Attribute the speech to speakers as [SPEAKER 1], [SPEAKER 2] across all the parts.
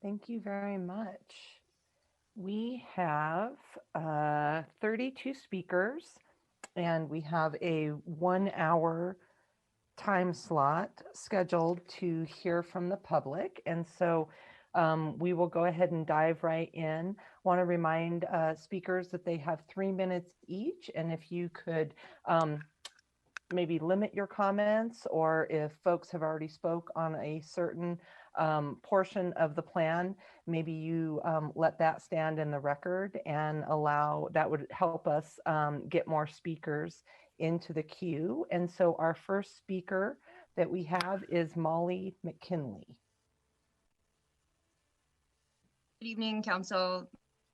[SPEAKER 1] Thank you very much. We have 32 speakers, and we have a 1 hour time slot scheduled to hear from the public. And so we will go ahead and dive right in. Want to remind speakers that they have 3 minutes each. And if you could maybe limit your comments, or if folks have already spoke on a certain portion of the plan, maybe you let that stand in the record and allow, that would help us get more speakers into the queue. And so our first speaker that we have is Molly McKinley.
[SPEAKER 2] Good evening, Council.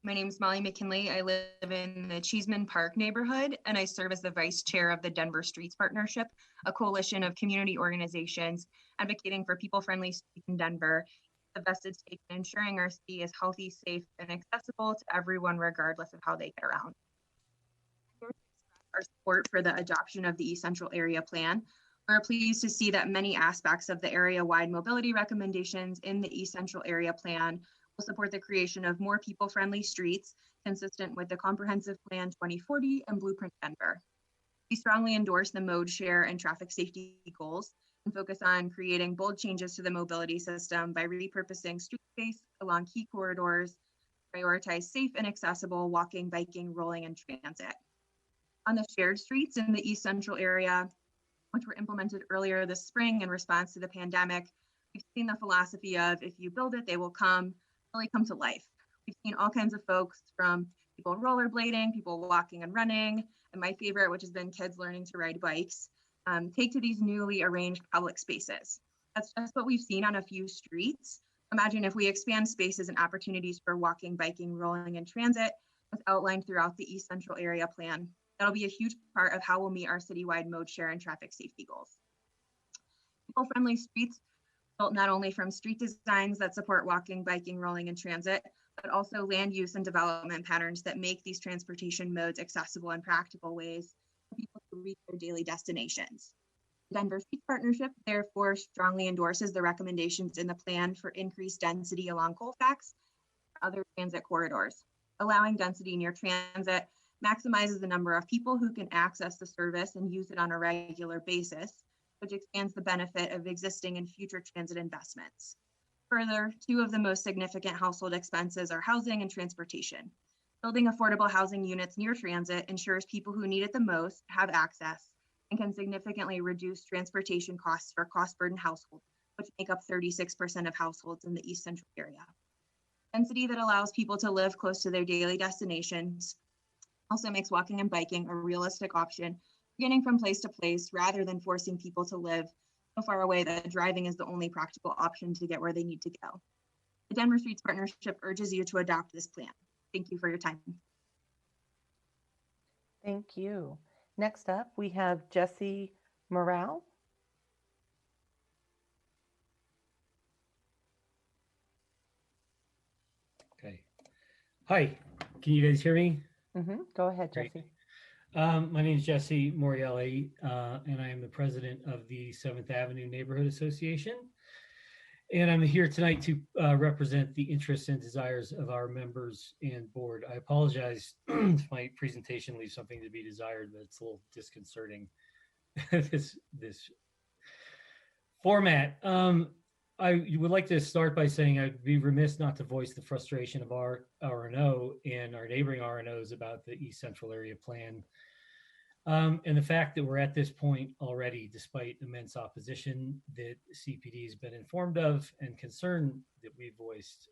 [SPEAKER 2] My name is Molly McKinley. I live in the Cheeseman Park neighborhood, and I serve as the Vice Chair of the Denver Streets Partnership, a coalition of community organizations advocating for people-friendly streets in Denver, the vested stake in ensuring our city is healthy, safe, and accessible to everyone, regardless of how they get around. Our support for the adoption of the East Central Area Plan. We're pleased to see that many aspects of the area-wide mobility recommendations in the East Central Area Plan will support the creation of more people-friendly streets consistent with the Comprehensive Plan 2040 and Blueprint Denver. We strongly endorse the mode share and traffic safety goals and focus on creating bold changes to the mobility system by repurposing street space along key corridors, prioritize safe and accessible walking, biking, rolling, and transit. On the shared streets in the East Central area, which were implemented earlier this spring in response to the pandemic, we've seen the philosophy of if you build it, they will come, really come to life. We've seen all kinds of folks, from people rollerblading, people walking and running, and my favorite, which has been kids learning to ride bikes, take to these newly arranged public spaces. That's just what we've seen on a few streets. Imagine if we expand spaces and opportunities for walking, biking, rolling, and transit as outlined throughout the East Central Area Plan. That'll be a huge part of how we'll meet our citywide mode share and traffic safety goals. People-friendly streets built not only from street designs that support walking, biking, rolling, and transit, but also land use and development patterns that make these transportation modes accessible in practical ways for people to reach their daily destinations. The Denver Streets Partnership therefore strongly endorses the recommendations in the plan for increased density along Colfax and other transit corridors. Allowing density near transit maximizes the number of people who can access the service and use it on a regular basis, which expands the benefit of existing and future transit investments. Further, two of the most significant household expenses are housing and transportation. Building affordable housing units near transit ensures people who need it the most have access and can significantly reduce transportation costs for cost-burdened households, which make up 36% of households in the East Central area. Density that allows people to live close to their daily destinations also makes walking and biking a realistic option, getting from place to place rather than forcing people to live so far away that driving is the only practical option to get where they need to go. The Denver Streets Partnership urges you to adopt this plan. Thank you for your time.
[SPEAKER 1] Thank you. Next up, we have Jesse Morale.
[SPEAKER 3] Okay. Hi, can you guys hear me?
[SPEAKER 1] Go ahead,
[SPEAKER 3] Great.
[SPEAKER 1] Jesse.
[SPEAKER 3] My name is Jesse Morielli, and I am the president of the 7th Avenue Neighborhood Association. And I'm here tonight to represent the interests and desires of our members and board. I apologize if my presentation leaves something to be desired, but it's a little disconcerting, this format. I would like to start by saying I'd be remiss not to voice the frustration of our RNO and our neighboring RNOs about the East Central Area Plan, and the fact that we're at this point already, despite immense opposition that CPD has been informed of and concern that we voiced.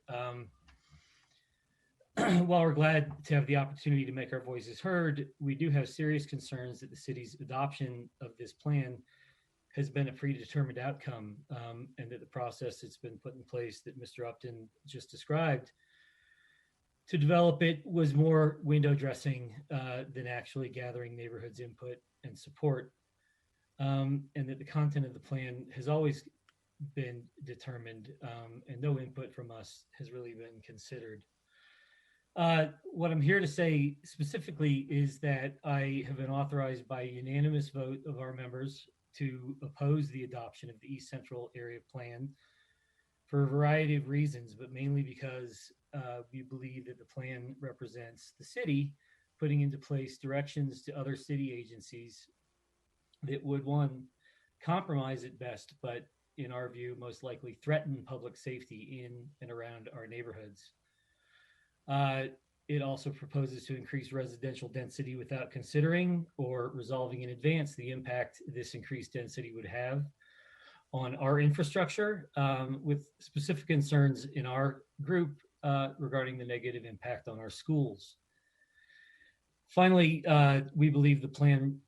[SPEAKER 3] While we're glad to have the opportunity to make our voices heard, we do have serious concerns that the city's adoption of this plan has been a predetermined outcome, and that the process that's been put in place that Mr. Upton just described to develop it was more window dressing than actually gathering neighborhoods' input and support, and that the content of the plan has always been determined, and no input from us has really been considered. What I'm here to say specifically is that I have been authorized by a unanimous vote of our members to oppose the adoption of the East Central Area Plan for a variety of reasons, but mainly because we believe that the plan represents the city putting into place directions to other city agencies that would, one, compromise at best, but in our view, most likely threaten public safety in and around our neighborhoods. Uh, it also proposes to increase residential density without considering or resolving in advance the impact this increased density would have on our infrastructure, with specific concerns in our group regarding the negative impact on our schools. Finally, we believe the plan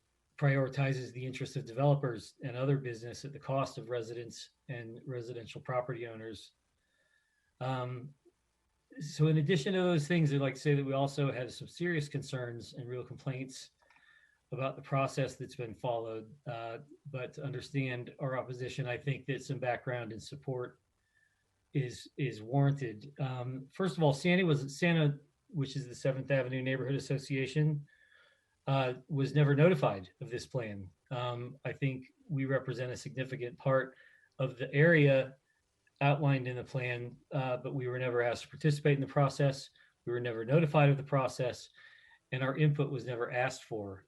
[SPEAKER 3] prioritizes the interests of developers and other business at the cost of residents and residential property owners. So in addition to those things, I'd like to say that we also have some serious concerns and real complaints about the process that's been followed. But to understand our opposition, I think that some background and support is warranted. First of all, Santa, which is the 7th Avenue Neighborhood Association, was never notified of this plan. I think we represent a significant part of the area outlined in the plan, but we were never asked to participate in the process. We were never notified of the process, and our input was never asked for.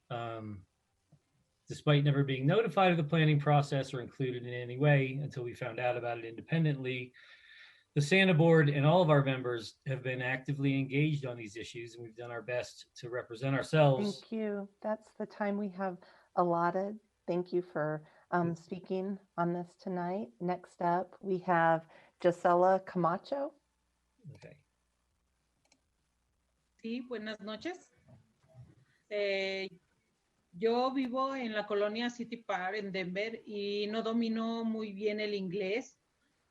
[SPEAKER 3] Despite never being notified of the planning process or included in any way until we found out about it independently, the Santa board and all of our members have been actively engaged on these issues, and we've done our best to represent ourselves.
[SPEAKER 1] Thank you. That's the time we have allotted. Thank you for speaking on this tonight. Next up, we have Gisela Camacho.
[SPEAKER 3] Okay.
[SPEAKER 4] Sí, buenas noches. Yo vivo en la colonia City Park en Denver y no domino muy bien el inglés,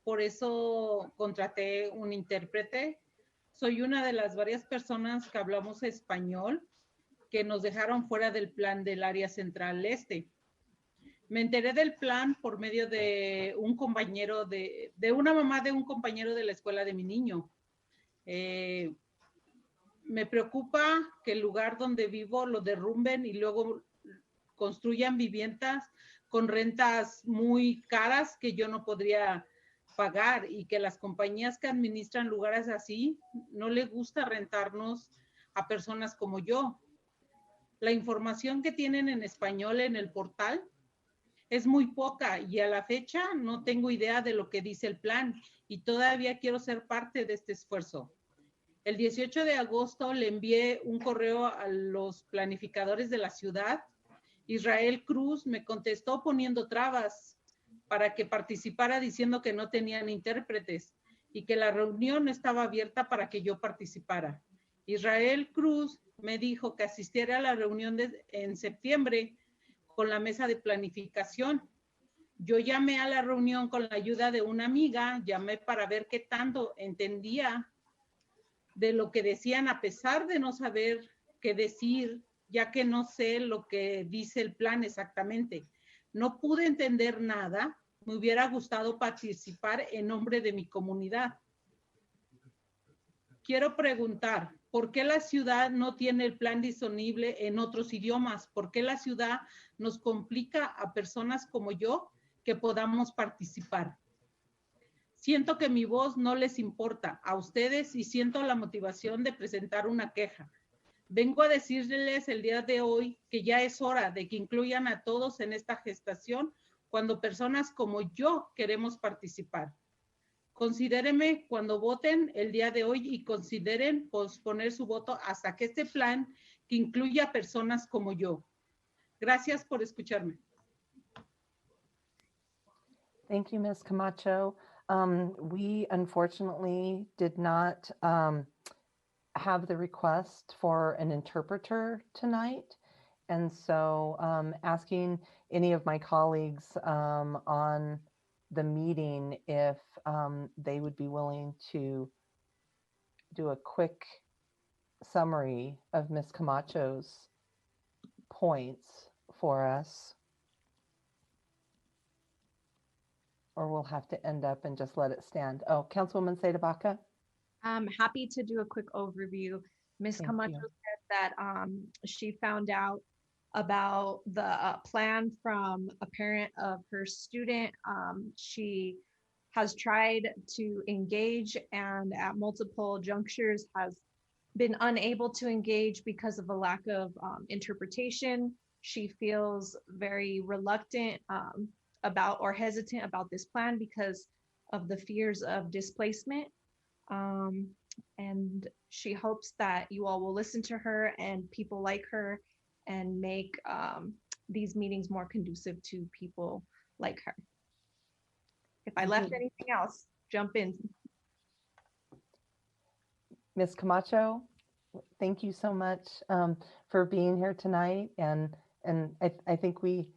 [SPEAKER 4] por eso contraté un intérprete. Soy una de las varias personas que hablamos español que nos dejaron fuera del plan del área central este. Me enteré del plan por medio de un compañero de una mamá de un compañero de la escuela de mi niño. Me preocupa que el lugar donde vivo lo derrumben y luego construyan viviendas con rentas muy caras que yo no podría pagar, y que las compañías que administran lugares así no les gusta rentarnos a personas como yo. La información que tienen en español en el portal es muy poca y a la fecha no tengo idea de lo que dice el plan y todavía quiero ser parte de este esfuerzo. El 18 de agosto le envié un correo a los planificadores de la ciudad. Israel Cruz me contestó poniendo trabas para que participara, diciendo que no tenían intérpretes y que la reunión no estaba abierta para que yo participara. Israel Cruz me dijo que asistiera a la reunión en septiembre con la mesa de planificación. Yo llamé a la reunión con la ayuda de una amiga, llamé para ver qué tanto entendía de lo que decían, a pesar de no saber qué decir, ya que no sé lo que dice el plan exactamente. No pude entender nada. Me hubiera gustado participar en nombre de mi comunidad. Quiero preguntar, ¿por qué la ciudad no tiene el plan disponible en otros idiomas? ¿Por qué la ciudad nos complica a personas como yo que podamos participar? Siento que mi voz no les importa a ustedes y siento la motivación de presentar una queja. Vengo a decirles el día de hoy que ya es hora de que incluyan a todos en esta gestación cuando personas como yo queremos participar. Considérenme cuando voten el día de hoy y consideren posponer su voto hasta que este plan que incluya a personas como yo. Gracias por escucharme.
[SPEAKER 1] Thank you, Ms. Camacho. We unfortunately did not have the request for an interpreter tonight. And so asking any of my colleagues on the meeting if they would be willing to do a quick summary of Ms. Camacho's points for us. Or we'll have to end up and just let it stand. Oh, Councilwoman Seda Baca?
[SPEAKER 5] I'm happy to do a quick overview. Ms. Camacho said that she found out about the plan from a parent of her student. She has tried to engage and at multiple junctures has been unable to engage because of a lack of interpretation. She feels very reluctant about or hesitant about this plan because of the fears of displacement. And she hopes that you all will listen to her and people like her and make these meetings more conducive to people like her. If I left anything else, jump in.
[SPEAKER 1] Ms. Camacho, thank you so much for being here tonight. And I think we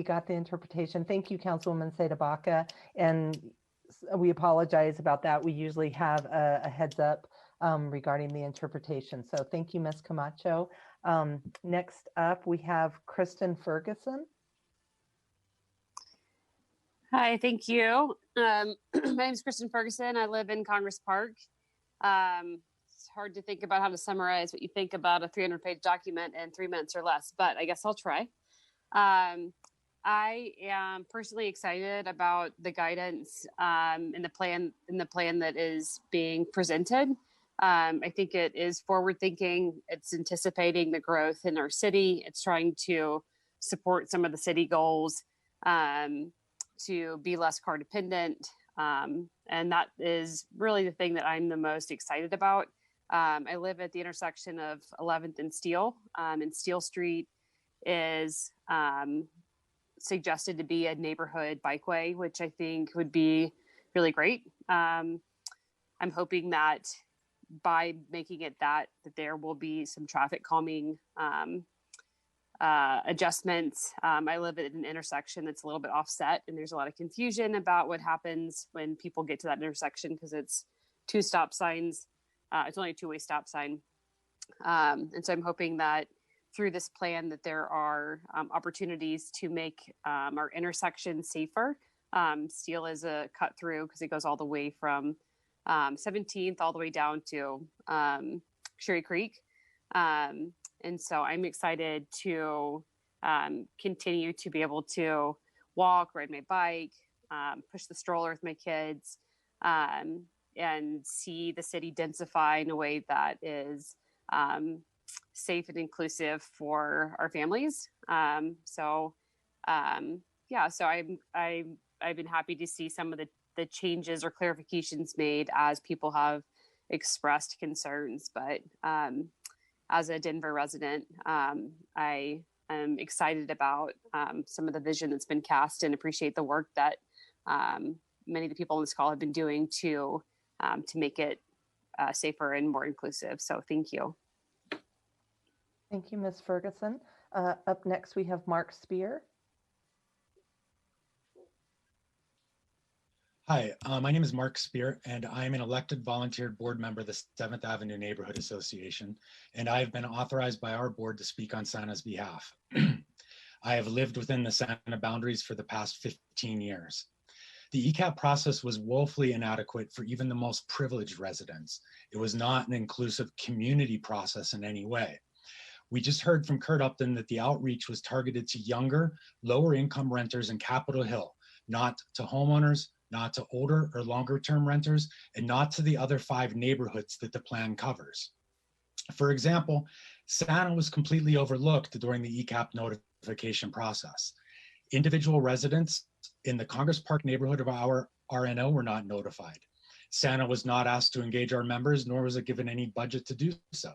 [SPEAKER 1] got the interpretation. Thank you, Councilwoman Seda Baca. And we apologize about that. We usually have a heads up regarding the interpretation. So thank you, Ms. Camacho. Next up, we have Kristen Ferguson.
[SPEAKER 6] Hi, thank you. My name is Kristen Ferguson. I live in Congress Park. It's hard to think about how to summarize what you think about a 300-page document in 3 minutes or less, but I guess I'll try. I am personally excited about the guidance in the plan that is being presented. I think it is forward-thinking. It's anticipating the growth in our city. It's trying to support some of the city goals to be less car dependent. And that is really the thing that I'm the most excited about. I live at the intersection of 11th and Steel, and Steel Street is suggested to be a neighborhood bikeway, which I think would be really great. I'm hoping that by making it that there will be some traffic calming adjustments. I live at an intersection that's a little bit offset, and there's a lot of confusion about what happens when people get to that intersection because it's 2 stop signs. It's only a 2-way stop sign. And so I'm hoping that through this plan that there are opportunities to make our intersection safer. Steel is a cut through because it goes all the way from 17th all the way down to Sherry Creek. And so I'm excited to continue to be able to walk, ride my bike, push the stroller with my kids, and see the city densify in a way that is safe and inclusive for our families. So I've been happy to see some of the changes or clarifications made as people have expressed concerns. But as a Denver resident, I am excited about some of the vision that's been cast and appreciate the work that many of the people on this call have been doing to make it safer and more inclusive. So thank you.
[SPEAKER 1] Thank you, Ms. Ferguson. Up next, we have Mark Spear.
[SPEAKER 7] Hi, my name is Mark Spear, and I'm an elected volunteer board member of the 7th Avenue Neighborhood Association, and I have been authorized by our board to speak on Santa's behalf. I have lived within the Santa boundaries for the past 15 years. The ecap process was woefully inadequate for even the most privileged residents. It was not an inclusive community process in any way. We just heard from Kurt Upton that the outreach was targeted to younger, lower income renters in Capitol Hill, not to homeowners, not to older or longer term renters, and not to the other 5 neighborhoods that the plan covers. For example, Santa was completely overlooked during the ecap notification process. Individual residents in the Congress Park neighborhood of our RNO were not notified. Santa was not asked to engage our members, nor was it given any budget to do so.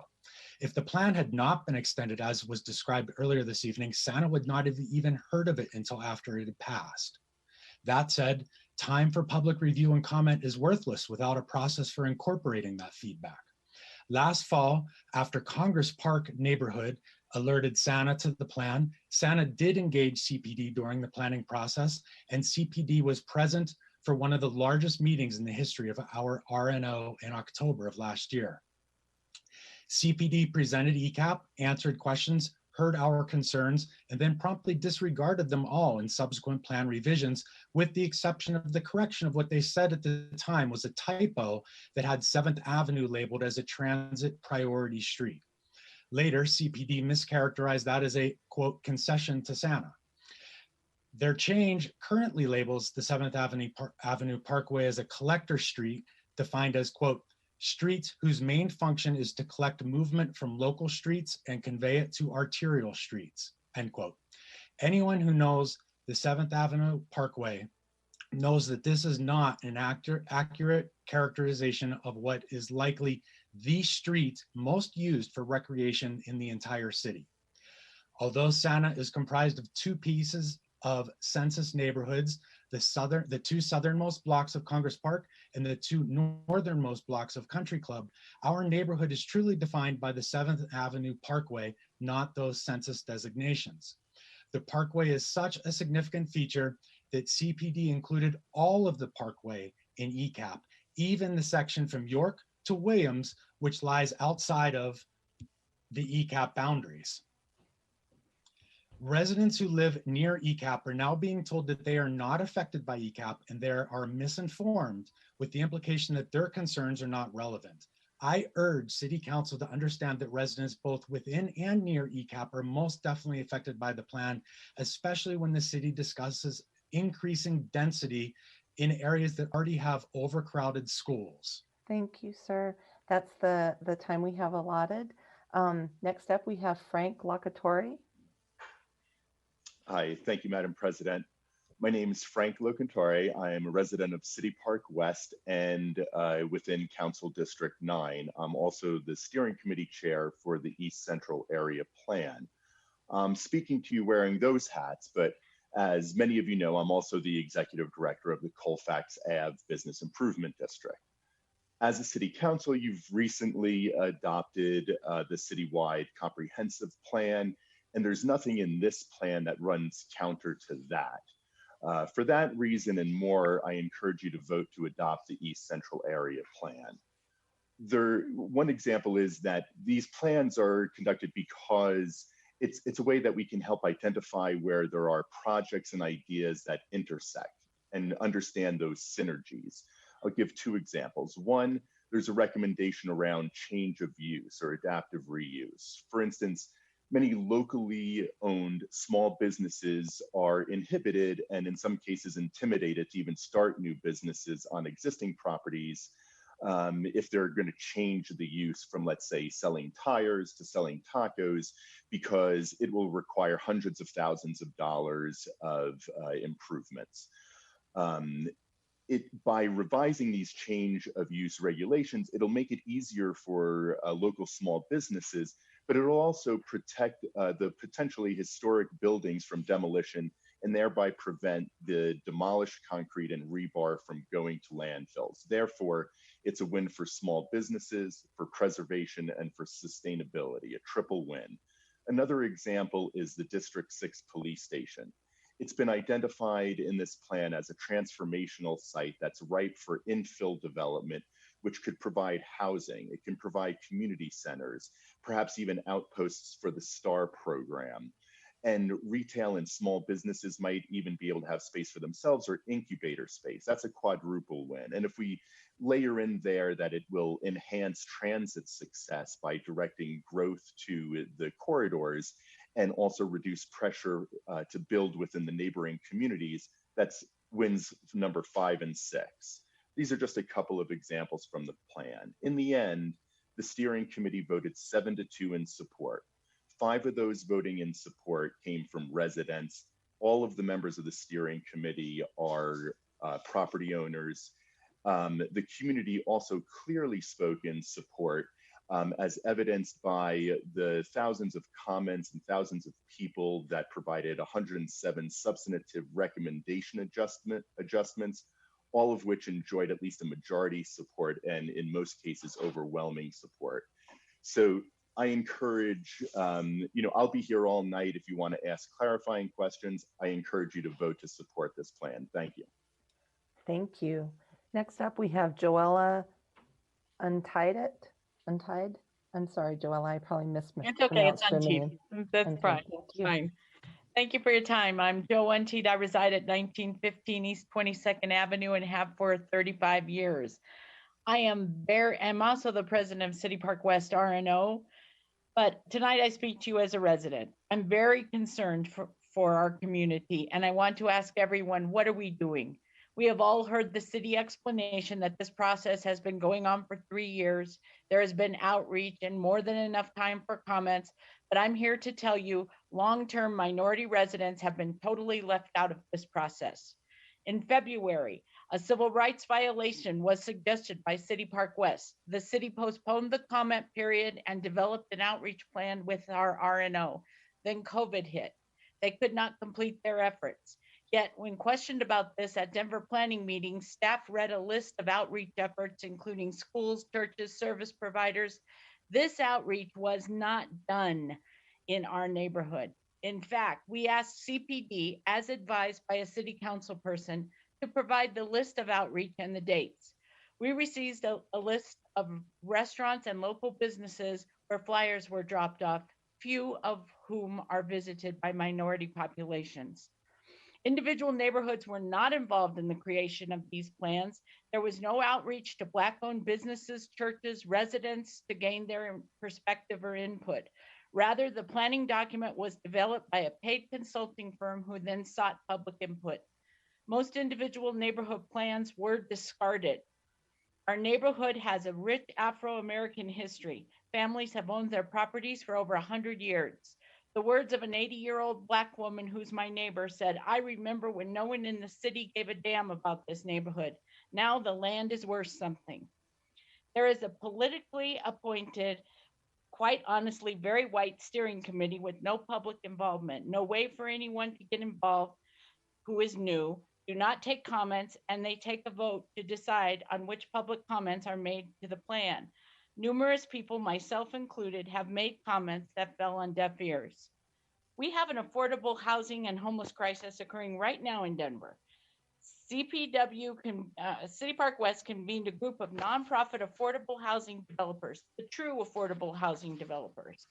[SPEAKER 7] If the plan had not been extended as was described earlier this evening, Santa would not have even heard of it until after it had passed. That said, time for public review and comment is worthless without a process for incorporating that feedback. Last fall, after Congress Park neighborhood alerted Santa to the plan, Santa did engage CPD during the planning process, and CPD was present for one of the largest meetings in the history of our RNO in October of last year. CPD presented ecap, answered questions, heard our concerns, and then promptly disregarded them all in subsequent plan revisions, with the exception of the correction of what they said at the time was a typo that had 7th Avenue labeled as a transit priority street. Later, CPD mischaracterized that as a, quote, concession to Santa. Their change currently labels the 7th Avenue Parkway as a collector street, defined as, quote, streets whose main function is to collect movement from local streets and convey it to arterial streets, end quote. Anyone who knows the 7th Avenue Parkway knows that this is not an accurate characterization of what is likely the street most used for recreation in the entire city. Although Santa is comprised of two pieces of census neighborhoods, the two southernmost blocks of Congress Park and the two northernmost blocks of Country Club, our neighborhood is truly defined by the 7th Avenue Parkway, not those census designations. The Parkway is such a significant feature that CPD included all of the Parkway in ecap, even the section from York to Williams, which lies outside of the ecap boundaries. Residents who live near ecap are now being told that they are not affected by ecap and they are misinformed, with the implication that their concerns are not relevant. I urge City Council to understand that residents both within and near ecap are most definitely affected by the plan, especially when the city discusses increasing density in areas that already have overcrowded schools.
[SPEAKER 1] Thank you, sir. That's the time we have allotted. Next up, we have Frank Locatori.
[SPEAKER 8] Hi, thank you, Madam President. My name is Frank Locantore. I am a resident of City Park West and within Council District 9. I'm also the steering committee chair for the East Central Area Plan. I'm speaking to you wearing those hats, but as many of you know, I'm also the executive director of the Colfax Ave Business Improvement District. As a city council, you've recently adopted the citywide comprehensive plan, and there's nothing in this plan that runs counter to that. For that reason and more, I encourage you to vote to adopt the East Central Area Plan. One example is that these plans are conducted because it's a way that we can help identify where there are projects and ideas that intersect and understand those synergies. I'll give two examples. One, there's a recommendation around change of use or adaptive reuse. For instance, many locally owned small businesses are inhibited and in some cases intimidated to even start new businesses on existing properties if they're going to change the use from, let's say, selling tires to selling tacos, because it will require hundreds of thousands of dollars of improvements. By revising these change of use regulations, it'll make it easier for local small businesses, but it'll also protect the potentially historic buildings from demolition and thereby prevent the demolished concrete and rebar from going to landfills. Therefore, it's a win for small businesses, for preservation, and for sustainability, a triple win. Another example is the District 6 police station. It's been identified in this plan as a transformational site that's ripe for infill development, which could provide housing. It can provide community centers, perhaps even outposts for the STAR program. And retail and small businesses might even be able to have space for themselves or incubator space. That's a quadruple win. And if we layer in there that it will enhance transit success by directing growth to the corridors and also reduce pressure to build within the neighboring communities, that's wins number 5 and 6. These are just a couple of examples from the plan. In the end, the steering committee voted 7-2 in support. 5 of those voting in support came from residents. All of the members of the steering committee are property owners. The community also clearly spoke in support, as evidenced by the thousands of comments and thousands of people that provided 107 substantive recommendation adjustments, all of which enjoyed at least a majority support and in most cases overwhelming support. So I encourage, I'll be here all night if you want to ask clarifying questions. I encourage you to vote to support this plan. Thank you.
[SPEAKER 1] Thank you. Next up, we have Joella Untied. I'm sorry, Joella, I probably mispronounced
[SPEAKER 9] It's okay. It's
[SPEAKER 1] your
[SPEAKER 9] Untied.
[SPEAKER 1] name.
[SPEAKER 9] That's
[SPEAKER 1] Untied.
[SPEAKER 9] fine.
[SPEAKER 1] Thank
[SPEAKER 9] It's
[SPEAKER 1] you.
[SPEAKER 9] fine. Thank you for your time. I'm Joe Untied. I reside at 1915 East 22nd Avenue and have for 35 years. I'm also the president of City Park West RNO, but tonight I speak to you as a resident. I'm very concerned for our community. And I want to ask everyone, what are we doing? We have all heard the city explanation that this process has been going on for 3 years. There has been outreach and more than enough time for comments, but I'm here to tell you long-term minority residents have been totally left out of this process. In February, a civil rights violation was suggested by City Park West. The city postponed the comment period and developed an outreach plan with our RNO. Then COVID hit. They could not complete their efforts. Yet, when questioned about this at Denver planning meetings, staff read a list of outreach efforts, including schools, churches, service providers. This outreach was not done in our neighborhood. In fact, we asked CPD, as advised by a city council person, to provide the list of outreach and the dates. We received a list of restaurants and local businesses where flyers were dropped off, few of whom are visited by minority populations. Individual neighborhoods were not involved in the creation of these plans. There was no outreach to Black-owned businesses, churches, residents to gain their perspective or input. Rather, the planning document was developed by a paid consulting firm who then sought public input. Most individual neighborhood plans were discarded. Our neighborhood has a rich Afro-American history. Families have owned their properties for over 100 years. The words of an 80-year-old Black woman who's my neighbor said, "I remember when no one in the city gave a damn about this neighborhood. Now the land is worth something." There is a politically appointed, quite honestly, very white steering committee with no public involvement, no way for anyone to get involved who is new, do not take comments, and they take a vote to decide on which public comments are made to the plan. Numerous people, myself included, have made comments that fell on deaf ears. We have an affordable housing and homeless crisis occurring right now in Denver. CPW, City Park West convened a group of nonprofit affordable housing developers, the true affordable housing developers.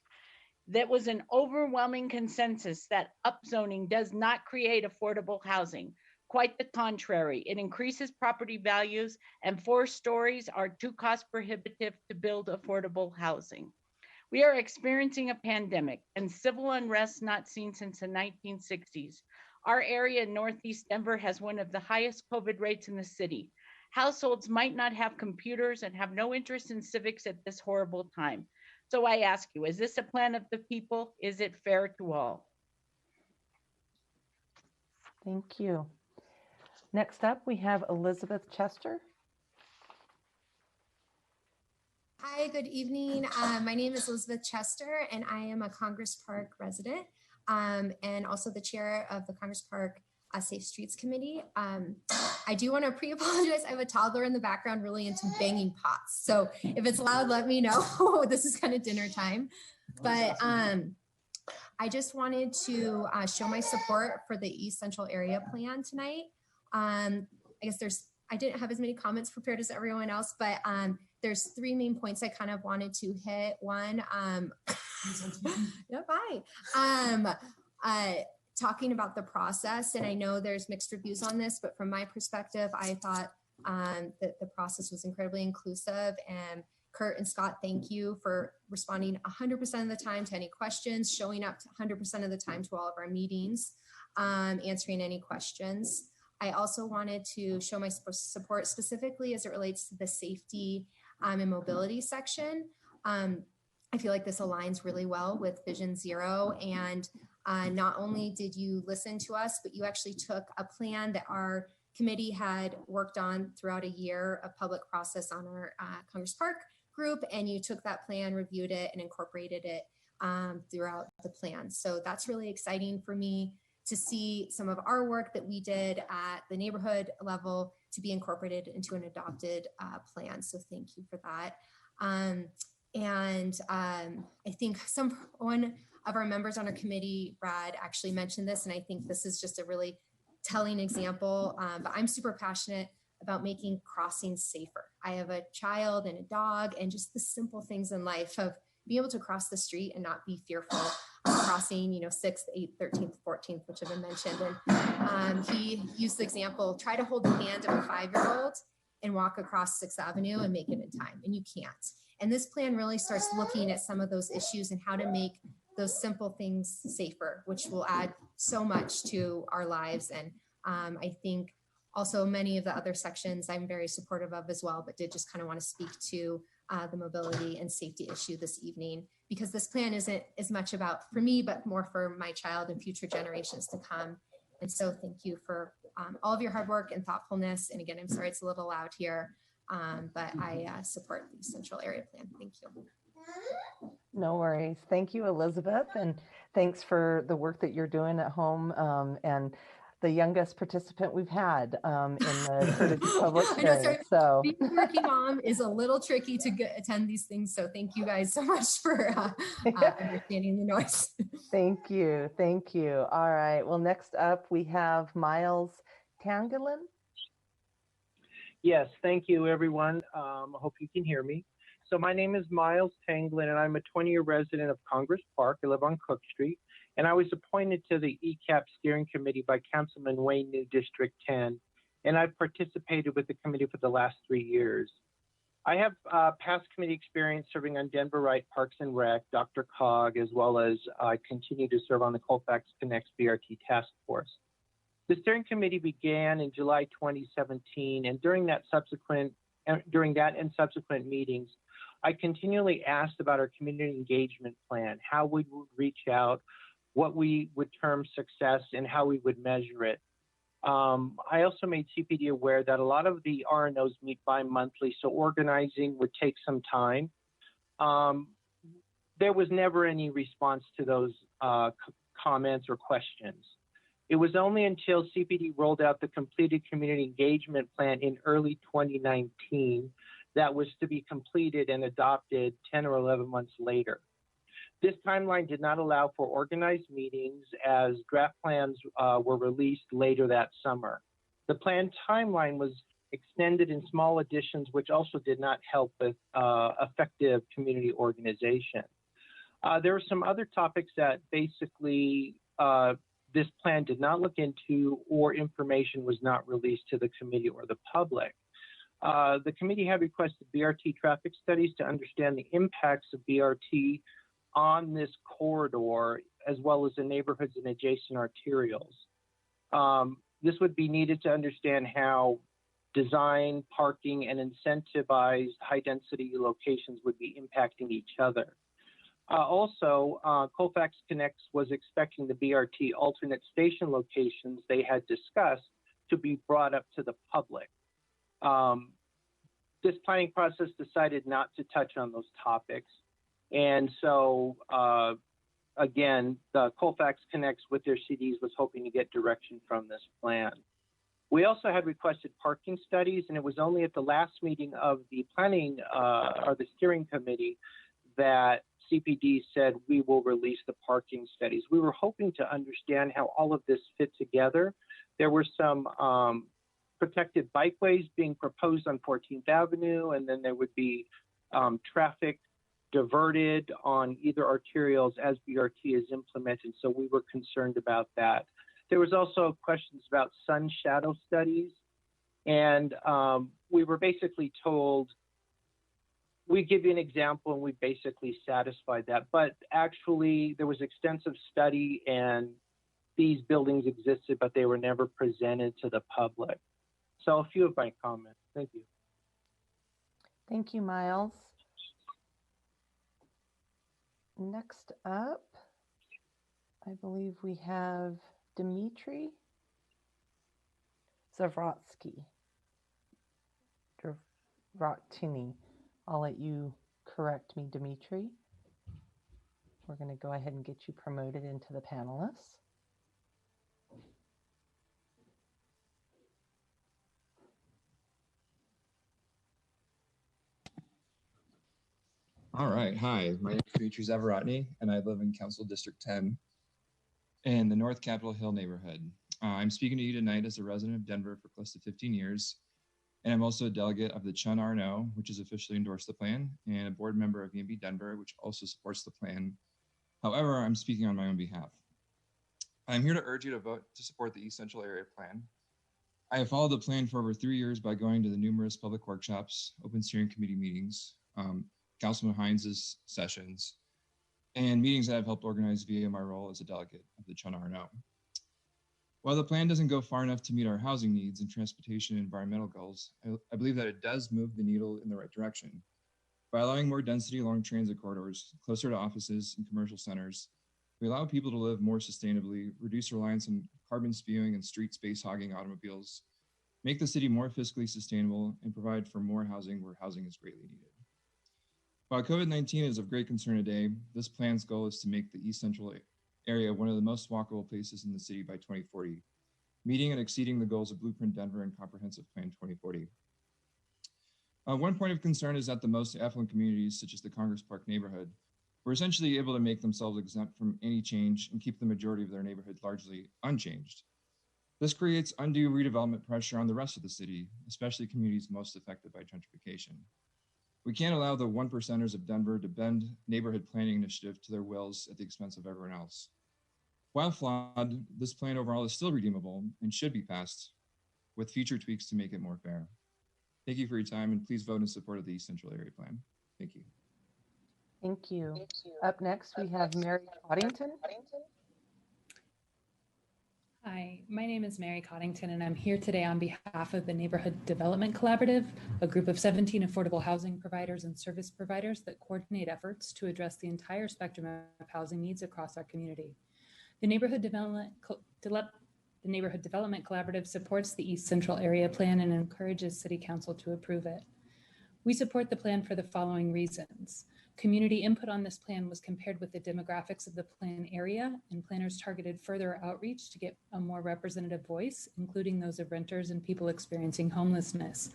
[SPEAKER 9] That was an overwhelming consensus that upzoning does not create affordable housing. Quite the contrary, it increases property values, and 4 stories are too cost prohibitive to build affordable housing. We are experiencing a pandemic and civil unrest not seen since the 1960s. Our area in Northeast Denver has one of the highest COVID rates in the city. Households might not have computers and have no interest in civics at this horrible time. So I ask you, is this a plan of the people? Is it fair to all?
[SPEAKER 1] Thank you. Next up, we have Elizabeth Chester.
[SPEAKER 10] Hi, good evening. My name is Elizabeth Chester, and I am a Congress Park resident and also the chair of the Congress Park Safe Streets Committee. I do want to pre-apologize. I have a toddler in the background really into banging pots. So if it's loud, let me know. This is kind of dinner time. But I just wanted to show my support for the East Central Area Plan tonight. I guess I didn't have as many comments prepared as everyone else, but there's 3 main points I kind of wanted to hit. One, yeah, bye. Talking about the process, and I know there's mixed reviews on this, but from my perspective, I thought that the process was incredibly inclusive. And Kurt and Scott, thank you for responding 100% of the time to any questions, showing up 100% of the time to all of our meetings, answering any questions. I also wanted to show my support specifically as it relates to the safety and mobility section. I feel like this aligns really well with Vision Zero, and not only did you listen to us, but you actually took a plan that our committee had worked on throughout a year of public process on our Congress Park group, and you took that plan, reviewed it, and incorporated it throughout the plan. So that's really exciting for me to see some of our work that we did at the neighborhood level to be incorporated into an adopted plan. So thank you for that. I think one of our members on our committee, Brad, actually mentioned this, and I think this is just a really telling example, but I'm super passionate about making crossings safer. I have a child and a dog, and just the simple things in life of being able to cross the street and not be fearful of crossing, 6th, 8th, 13th, 14th, which have been mentioned. And he used the example, try to hold the hand of a 5-year-old and walk across 6th Avenue and make it in time, and you can't. And this plan really starts looking at some of those issues and how to make those simple things safer, which will add so much to our lives. And I think also many of the other sections I'm very supportive of as well, but did just kind of want to speak to the mobility and safety issue this evening, because this plan isn't as much about for me, but more for my child and future generations to come. And so thank you for all of your hard work and thoughtfulness. And again, I'm sorry it's a little loud here, but I support the Central Area Plan. Thank you.
[SPEAKER 1] No worries. Thank you, Elizabeth. And thanks for the work that you're doing at home, and the youngest participant we've had in the courtesy public
[SPEAKER 10] I know,
[SPEAKER 1] hearing.
[SPEAKER 10] sorry.
[SPEAKER 1] So
[SPEAKER 10] Being a working mom is a little tricky to attend these things. So thank you guys so much for understanding the noise.
[SPEAKER 1] Thank you. Thank you. All right. Well, next up we have Miles Tangalen.
[SPEAKER 11] Yes, thank you, everyone. I hope you can hear me. So my name is Miles Tanglin, and I'm a 20-year resident of Congress Park. I live on Cook Street, and I was appointed to the ecap steering committee by Councilman Wayne New District 10, and I've participated with the committee for the last 3 years. I have past committee experience serving on Denver Wright Parks and Rec, Dr. Cog, as well as I continue to serve on the Colfax Connects BRT Task Force. The steering committee began in July 2017, and during that and subsequent meetings, I continually asked about our community engagement plan, how we would reach out, what we would term success, and how we would measure it. I also made CPD aware that a lot of the RNOs meet bi-monthly, so organizing would take some time. There was never any response to those comments or questions. It was only until CPD rolled out the completed community engagement plan in early 2019 that was to be completed and adopted 10 or 11 months later. This timeline did not allow for organized meetings as draft plans were released later that summer. The plan timeline was extended in small additions, which also did not help with effective community organization. There were some other topics that basically this plan did not look into, or information was not released to the committee or the public. The committee had requested BRT traffic studies to understand the impacts of BRT on this corridor, as well as the neighborhoods and adjacent arterials. This would be needed to understand how design, parking, and incentivized high-density locations would be impacting each other. Also, Colfax Connects was expecting the BRT alternate station locations they had discussed to be brought up to the public. This planning process decided not to touch on those topics. And so, again, the Colfax Connects with their CDs was hoping to get direction from this plan. We also had requested parking studies, and it was only at the last meeting of the planning or the steering committee that CPD said we will release the parking studies. We were hoping to understand how all of this fit together. There were some protected bikeways being proposed on 14th Avenue, and then there would be traffic diverted on either arterials as BRT is implemented. So we were concerned about that. There was also questions about sun shadow studies, and we were basically told, we give you an example and we basically satisfied that. But actually there was extensive study and these buildings existed, but they were never presented to the public. So a few of my comments. Thank you.
[SPEAKER 1] Thank you, Miles. Next up, I believe we have Dmitry Zavrotsky. Zavrotsky. I'll let you correct me, Dmitry. We're going to go ahead and get you promoted into the panelists.
[SPEAKER 12] All right. Hi, my name is Dmitry Zavarotny, and I live in Council District 10 in the North Capitol Hill neighborhood. I'm speaking to you tonight as a resident of Denver for close to 15 years, and I'm also a delegate of the Chun RNO, which has officially endorsed the plan, and a board member of EMB Denver, which also supports the plan. However, I'm speaking on my own behalf. I'm here to urge you to vote to support the East Central Area Plan. I have followed the plan for over 3 years by going to the numerous public workshops, open steering committee meetings, Councilman Hines' sessions, and meetings that I've helped organize via my role as a delegate of the Chun RNO. While the plan doesn't go far enough to meet our housing needs and transportation and environmental goals, I believe that it does move the needle in the right direction. By allowing more density along transit corridors, closer to offices and commercial centers, we allow people to live more sustainably, reduce reliance on carbon spewing and street space hogging automobiles, make the city more fiscally sustainable, and provide for more housing where housing is greatly needed. While COVID-19 is of great concern today, this plan's goal is to make the East Central area one of the most walkable places in the city by 2040, meeting and exceeding the goals of Blueprint Denver and Comprehensive Plan 2040. One point of concern is that the most affluent communities, such as the Congress Park neighborhood, were essentially able to make themselves exempt from any change and keep the majority of their neighborhood largely unchanged. This creates undue redevelopment pressure on the rest of the city, especially communities most affected by gentrification. We can't allow the 1%ers of Denver to bend neighborhood planning initiative to their wills at the expense of everyone else. While flawed, this plan overall is still redeemable and should be passed with future tweaks to make it more fair. Thank you for your time, and please vote in support of the East Central Area Plan. Thank you.
[SPEAKER 1] Thank you. Up next, we have Mary Coddington.
[SPEAKER 13] Hi, my name is Mary Coddington, and I'm here today on behalf of the Neighborhood Development Collaborative, a group of 17 affordable housing providers and service providers that coordinate efforts to address the entire spectrum of housing needs across our community. The Neighborhood Development Collaborative supports the East Central Area Plan and encourages City Council to approve it. We support the plan for the following reasons. Community input on this plan was compared with the demographics of the plan area, and planners targeted further outreach to get a more representative voice, including those of renters and people experiencing homelessness.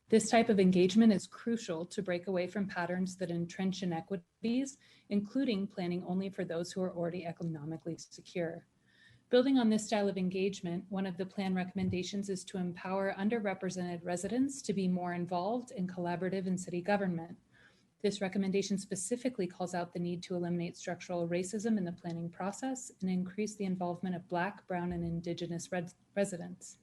[SPEAKER 13] This type of engagement is crucial to break away from patterns that entrench inequities, including planning only for those who are already economically secure. Building on this style of engagement, one of the plan recommendations is to empower underrepresented residents to be more involved and collaborative in city government. This recommendation specifically calls out the need to eliminate structural racism in the planning process and increase the involvement of Black, Brown, and Indigenous residents.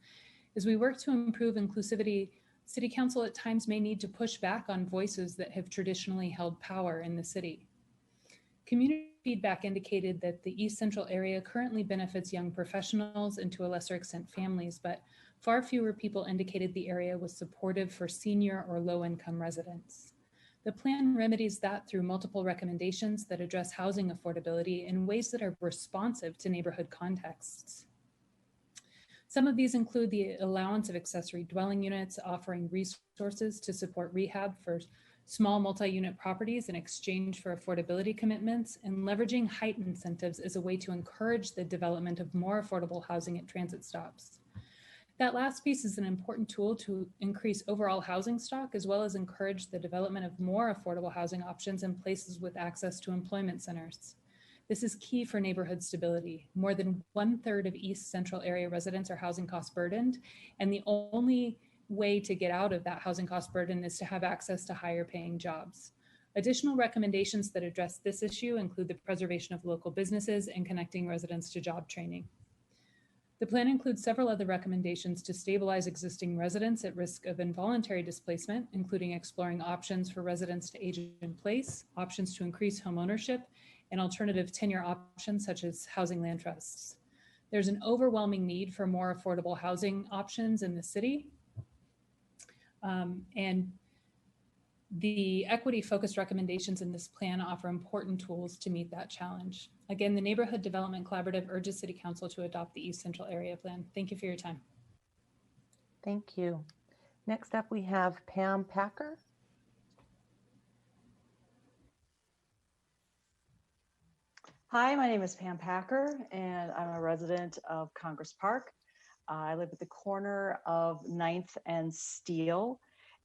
[SPEAKER 13] As we work to improve inclusivity, City Council at times may need to push back on voices that have traditionally held power in the city. Community feedback indicated that the East Central area currently benefits young professionals and to a lesser extent families, but far fewer people indicated the area was supportive for senior or low-income residents. The plan remedies that through multiple recommendations that address housing affordability in ways that are responsive to neighborhood contexts. Some of these include the allowance of accessory dwelling units, offering resources to support rehab for small multi-unit properties in exchange for affordability commitments, and leveraging height incentives as a way to encourage the development of more affordable housing at transit stops. That last piece is an important tool to increase overall housing stock, as well as encourage the development of more affordable housing options in places with access to employment centers. This is key for neighborhood stability. More than 1/3 of East Central area residents are housing cost burdened, and the only way to get out of that housing cost burden is to have access to higher paying jobs. Additional recommendations that address this issue include the preservation of local businesses and connecting residents to job training. The plan includes several other recommendations to stabilize existing residents at risk of involuntary displacement, including exploring options for residents to age in place, options to increase home ownership, and alternative tenure options such as housing land trusts. There's an overwhelming need for more affordable housing options in the city. And the equity-focused recommendations in this plan offer important tools to meet that challenge. Again, the Neighborhood Development Collaborative urges City Council to adopt the East Central Area Plan. Thank you for your time.
[SPEAKER 1] Thank you. Next up, we have Pam Packer.
[SPEAKER 14] Hi, my name is Pam Packer, and I'm a resident of Congress Park. I live at the corner of 9th and Steel.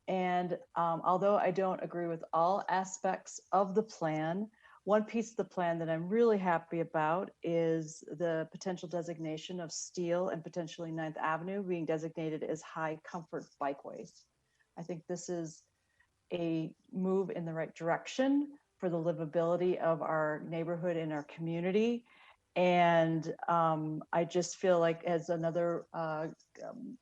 [SPEAKER 14] And although I don't agree with all aspects of the plan, one piece of the plan that I'm really happy about is the potential designation of Steel and potentially 9th Avenue being designated as high comfort bikeways. I think this is a move in the right direction for the livability of our neighborhood and our community. And I just feel like, as another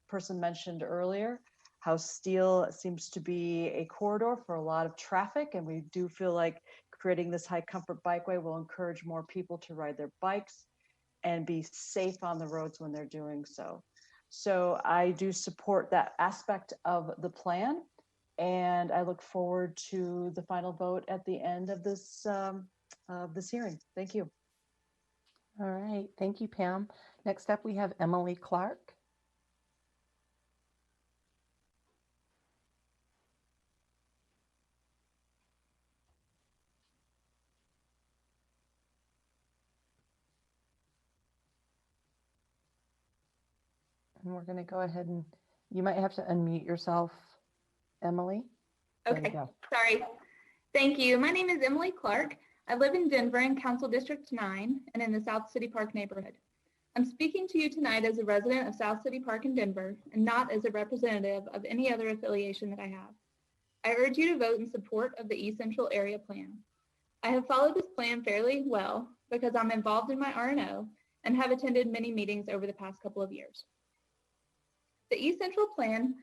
[SPEAKER 14] person mentioned earlier, how Steel seems to be a corridor for a lot of traffic. And we do feel like creating this high comfort bikeway will encourage more people to ride their bikes and be safe on the roads when they're doing so. So I do support that aspect of the plan, and I look forward to the final vote at the end of this hearing. Thank you.
[SPEAKER 1] All right, thank you, Pam. Next up, we have Emily Clark. And we're going to go ahead and you might have to unmute yourself, Emily. There you
[SPEAKER 15] Okay,
[SPEAKER 1] go.
[SPEAKER 15] sorry. Thank you. My name is Emily Clark. I live in Denver in Council District 9 and in the South City Park neighborhood. I'm speaking to you tonight as a resident of South City Park in Denver and not as a representative of any other affiliation that I have. I urge you to vote in support of the East Central Area Plan. I have followed this plan fairly well because I'm involved in my RNO and have attended many meetings over the past couple of years. The East Central Plan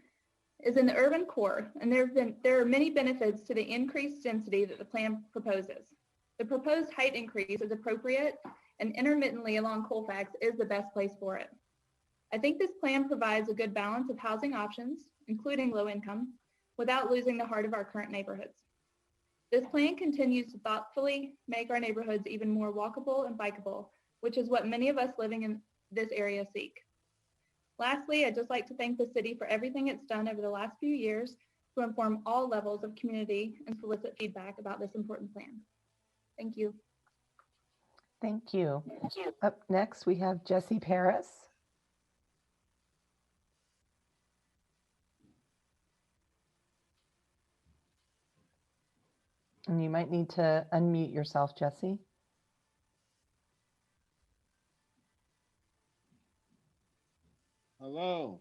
[SPEAKER 15] is in the urban core, and there are many benefits to the increased density that the plan proposes. The proposed height increase is appropriate, and intermittently along Colfax is the best place for it. I think this plan provides a good balance of housing options, including low income, without losing the heart of our current neighborhoods. This plan continues to thoughtfully make our neighborhoods even more walkable and bikeable, which is what many of us living in this area seek. Lastly, I'd just like to thank the city for everything it's done over the last few years to inform all levels of community and solicit feedback about this important plan. Thank you.
[SPEAKER 1] Thank you. Up next, we have Jesse Paris. And you might need to unmute yourself, Jesse.
[SPEAKER 16] Hello.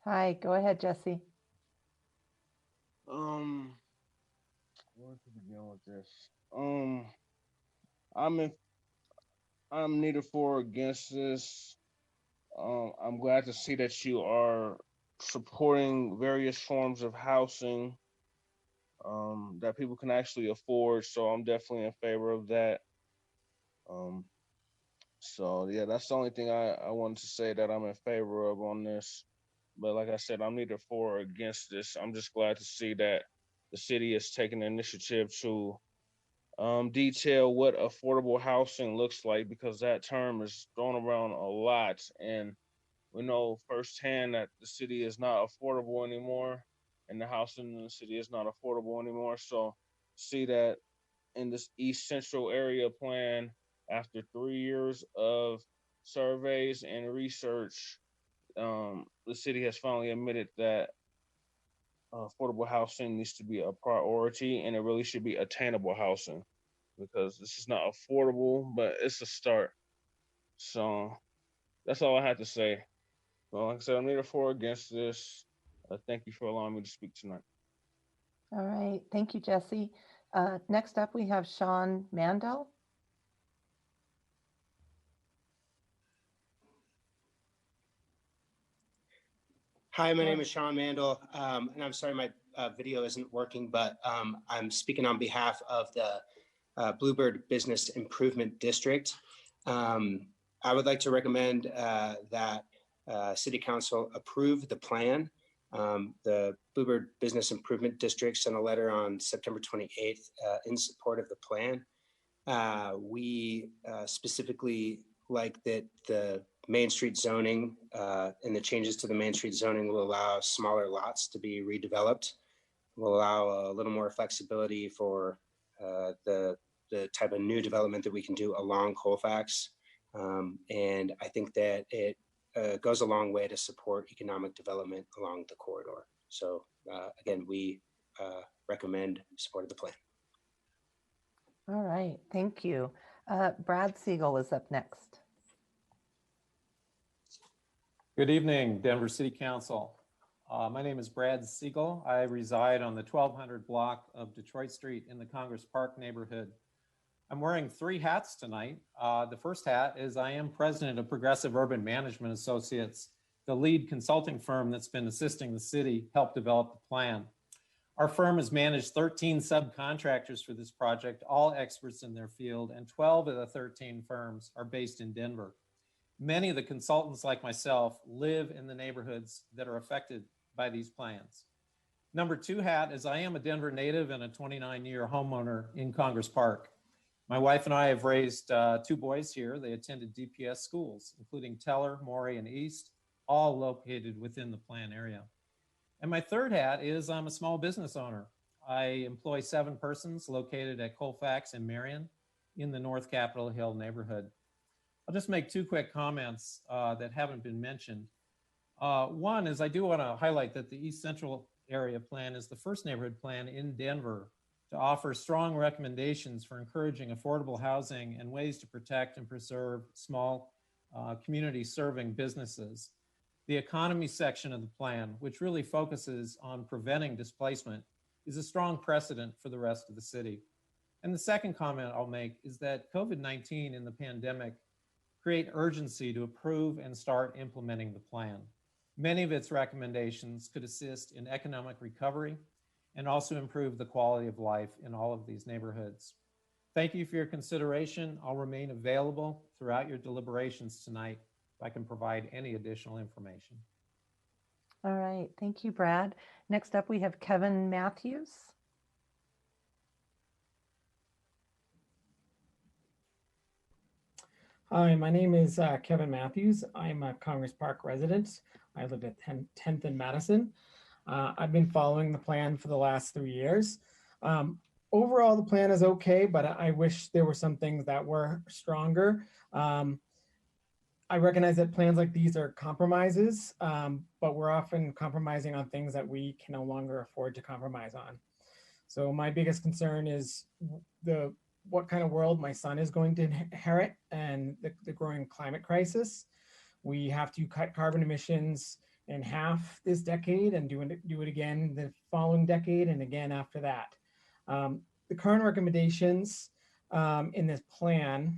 [SPEAKER 1] Hi, go ahead, Jesse.
[SPEAKER 16] Where to begin with this? I'm neither for or against this. I'm glad to see that you are supporting various forms of housing that people can actually afford. So I'm definitely in favor of that. So yeah, that's the only thing I wanted to say that I'm in favor of on this. But like I said, I'm neither for or against this. I'm just glad to see that the city is taking the initiative to detail what affordable housing looks like, because that term is thrown around a lot. And we know firsthand that the city is not affordable anymore, and the housing in the city is not affordable anymore. So see that in this East Central Area Plan, after 3 years of surveys and research, the city has finally admitted that affordable housing needs to be a priority, and it really should be attainable housing, because this is not affordable, but it's a start. So that's all I had to say. Well, like I said, I'm neither for or against this. Thank you for allowing me to speak tonight.
[SPEAKER 1] All right, thank you, Jesse. Next up, we have Sean Mandel.
[SPEAKER 17] Hi, my name is Sean Mandel, and I'm sorry my video isn't working, but I'm speaking on behalf of the Bluebird Business Improvement District. I would like to recommend that City Council approve the plan. The Bluebird Business Improvement District sent a letter on September 28th in support of the plan. We specifically like that the Main Street zoning and the changes to the Main Street zoning will allow smaller lots to be redeveloped, will allow a little more flexibility for the type of new development that we can do along Colfax. And I think that it goes a long way to support economic development along the corridor. So again, we recommend support of the plan.
[SPEAKER 1] All right, thank you. Brad Siegel is up next.
[SPEAKER 18] Good evening, Denver City Council. My name is Brad Siegel. I reside on the 1200 block of Detroit Street in the Congress Park neighborhood. I'm wearing 3 hats tonight. The first hat is I am president of Progressive Urban Management Associates, the lead consulting firm that's been assisting the city help develop the plan. Our firm has managed 13 subcontractors for this project, all experts in their field, and 12 of the 13 firms are based in Denver. Many of the consultants, like myself, live in the neighborhoods that are affected by these plans. Number two hat is I am a Denver native and a 29-year homeowner in Congress Park. My wife and I have raised two boys here. They attended DPS schools, including Teller, Morey, and East, all located within the plan area. And my third hat is I'm a small business owner. I employ 7 persons located at Colfax and Marion in the North Capitol Hill neighborhood. I'll just make 2 quick comments that haven't been mentioned. One is I do want to highlight that the East Central Area Plan is the first neighborhood plan in Denver to offer strong recommendations for encouraging affordable housing and ways to protect and preserve small community serving businesses. The economy section of the plan, which really focuses on preventing displacement, is a strong precedent for the rest of the city. And the second comment I'll make is that COVID-19 and the pandemic create urgency to approve and start implementing the plan. Many of its recommendations could assist in economic recovery and also improve the quality of life in all of these neighborhoods. Thank you for your consideration. I'll remain available throughout your deliberations tonight if I can provide any additional information.
[SPEAKER 1] All right, thank you, Brad. Next up, we have Kevin Matthews.
[SPEAKER 19] Hi, my name is Kevin Matthews. I'm a Congress Park resident. I live at 10th and Madison. I've been following the plan for the last 3 years. Overall, the plan is okay, but I wish there were some things that were stronger. I recognize that plans like these are compromises, but we're often compromising on things that we can no longer afford to compromise on. So my biggest concern is what kind of world my son is going to inherit and the growing climate crisis. We have to cut carbon emissions in half this decade and do it again the following decade and again after that. The current recommendations in this plan,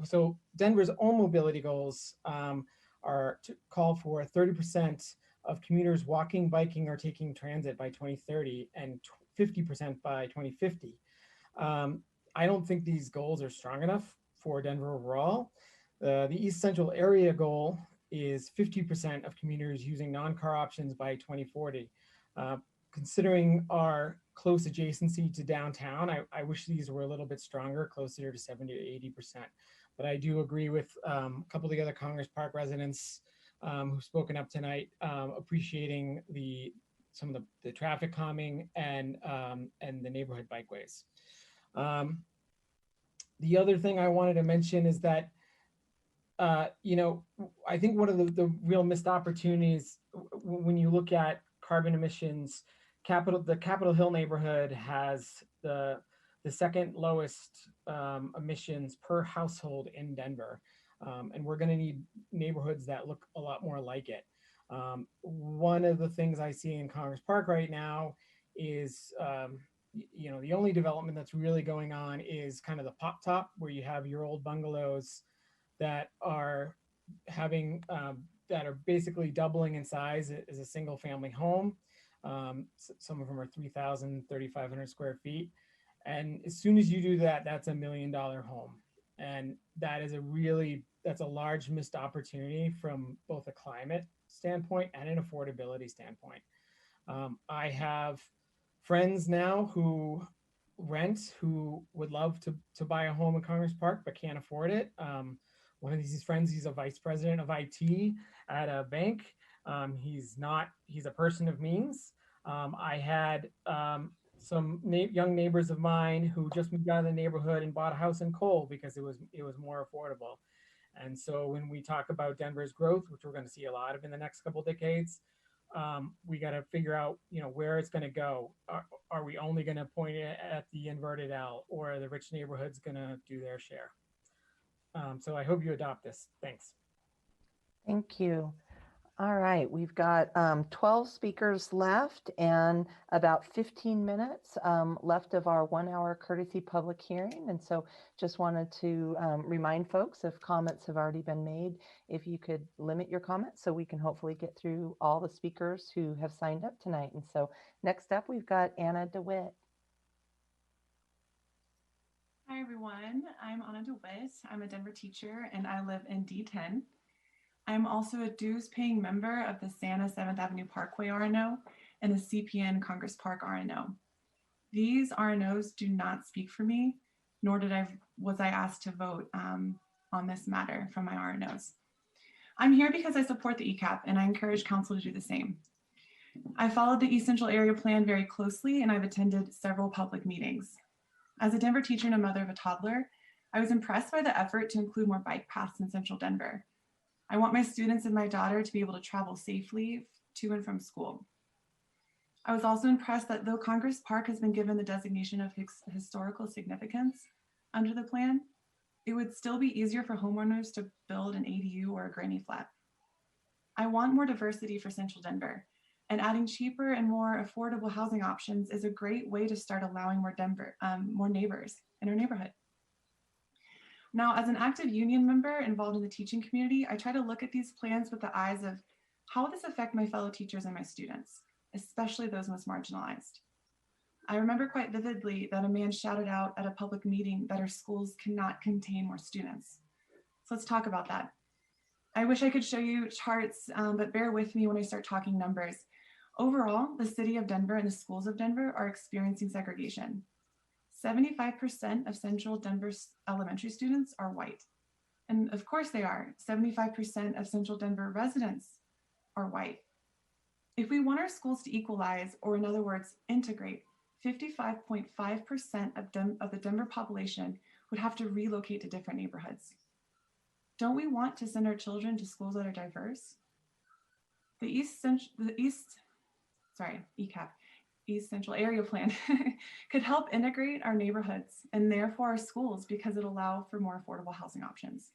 [SPEAKER 19] so Denver's own mobility goals are to call for 30% of commuters walking, biking, or taking transit by 2030 and 50% by 2050. I don't think these goals are strong enough for Denver overall. The East Central Area goal is 50% of commuters using non-car options by 2040. Considering our close adjacency to downtown, I wish these were a little bit stronger, closer to 70 to 80%. But I do agree with a couple of the other Congress Park residents who've spoken up tonight, appreciating some of the traffic calming and the neighborhood bikeways. The other thing I wanted to mention is that, I think one of the real missed opportunities when you look at carbon emissions, the Capitol Hill neighborhood has the second lowest emissions per household in Denver. And we're going to need neighborhoods that look a lot more like it. One of the things I see in Congress Park right now is, the only development that's really going on is kind of the pop top, where you have your old bungalows that are having, that are basically doubling in size as a single family home. Some of them are 3,000, 3,500 square feet. And as soon as you do that, that's $1 million home. And that is that's a large missed opportunity from both a climate standpoint and an affordability standpoint. I have friends now who rent, who would love to buy a home in Congress Park, but can't afford it. One of these friends, he's a vice president of IT at a bank. He's a person of means. I had some young neighbors of mine who just moved out of the neighborhood and bought a house in Cole because it was more affordable. And so when we talk about Denver's growth, which we're going to see a lot of in the next couple decades, we got to figure out, where it's going to go. Are we only going to point it at the inverted L, or are the rich neighborhoods going to do their share? So I hope you adopt this. Thanks.
[SPEAKER 1] Thank you. All right, we've got 12 speakers left and about 15 minutes left of our 1-hour courtesy public hearing. And so just wanted to remind folks, if comments have already been made, if you could limit your comments so we can hopefully get through all the speakers who have signed up tonight. And so next up, we've got Anna DeWitt.
[SPEAKER 20] Hi, everyone. I'm Anna DeWitt. I'm a Denver teacher and I live in D10. I'm also a dues-paying member of the Santa 7th Avenue Parkway RNO and the CPN Congress Park RNO. These RNOs do not speak for me, nor was I asked to vote on this matter from my RNOs. I'm here because I support the ecap and I encourage council to do the same. I followed the East Central Area Plan very closely and I've attended several public meetings. As a Denver teacher and a mother of a toddler, I was impressed by the effort to include more bike paths in Central Denver. I want my students and my daughter to be able to travel safely to and from school. I was also impressed that though Congress Park has been given the designation of historical significance under the plan, it would still be easier for homeowners to build an ADU or a granny flat. I want more diversity for Central Denver, and adding cheaper and more affordable housing options is a great way to start allowing more neighbors in our neighborhood. Now, as an active union member involved in the teaching community, I try to look at these plans with the eyes of how will this affect my fellow teachers and my students, especially those most marginalized. I remember quite vividly that a man shouted out at a public meeting that our schools cannot contain more students. So let's talk about that. I wish I could show you charts, but bear with me when I start talking numbers. Overall, the city of Denver and the schools of Denver are experiencing segregation. 75% of Central Denver's elementary students are white. And of course they are. 75% of Central Denver residents are white. If we want our schools to equalize, or in other words, integrate, 55.5% of the Denver population would have to relocate to different neighborhoods. Don't we want to send our children to schools that are diverse? The ecap, East Central Area Plan could help integrate our neighborhoods and therefore our schools because it allows for more affordable housing options.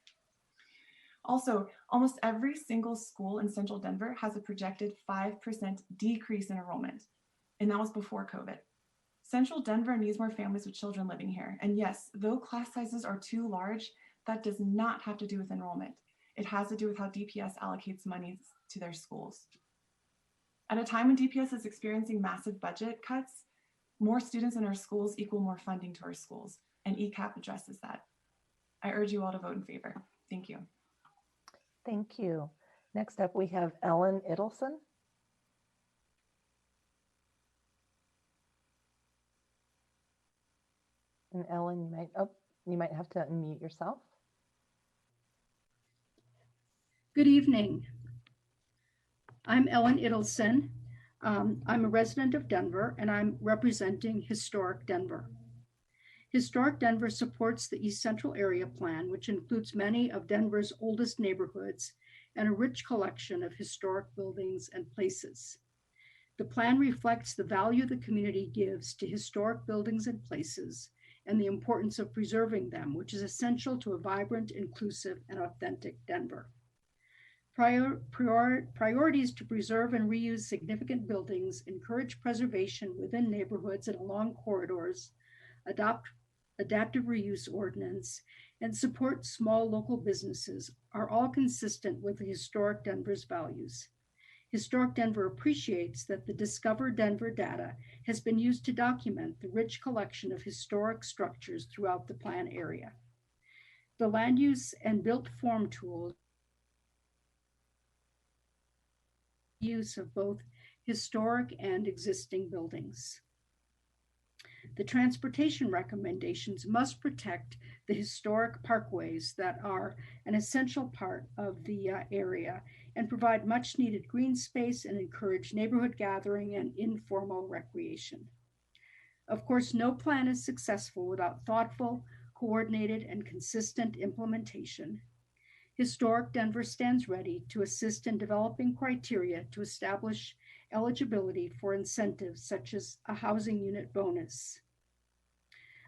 [SPEAKER 20] Also, almost every single school in Central Denver has a projected 5% decrease in enrollment, and that was before COVID. Central Denver needs more families with children living here. And yes, though class sizes are too large, that does not have to do with enrollment. It has to do with how DPS allocates money to their schools. At a time when DPS is experiencing massive budget cuts, more students in our schools equal more funding to our schools, and ecap addresses that. I urge you all to vote in favor. Thank you.
[SPEAKER 1] Thank you. Next up, we have Ellen Idelson. And Ellen, you might have to unmute yourself.
[SPEAKER 21] Good evening. I'm Ellen Idelson. I'm a resident of Denver and I'm representing Historic Denver. Historic Denver supports the East Central Area Plan, which includes many of Denver's oldest neighborhoods and a rich collection of historic buildings and places. The plan reflects the value the community gives to historic buildings and places and the importance of preserving them, which is essential to a vibrant, inclusive, and authentic Denver. Priorities to preserve and reuse significant buildings, encourage preservation within neighborhoods and along corridors, adopt adaptive reuse ordinance, and support small local businesses are all consistent with the Historic Denver's values. Historic Denver appreciates that the Discover Denver data has been used to document the rich collection of historic structures throughout the plan area. The land use and built form tools use of both historic and existing buildings. The transportation recommendations must protect the historic parkways that are an essential part of the area and provide much needed green space and encourage neighborhood gathering and informal recreation. Of course, no plan is successful without thoughtful, coordinated, and consistent implementation. Historic Denver stands ready to assist in developing criteria to establish eligibility for incentives such as a housing unit bonus.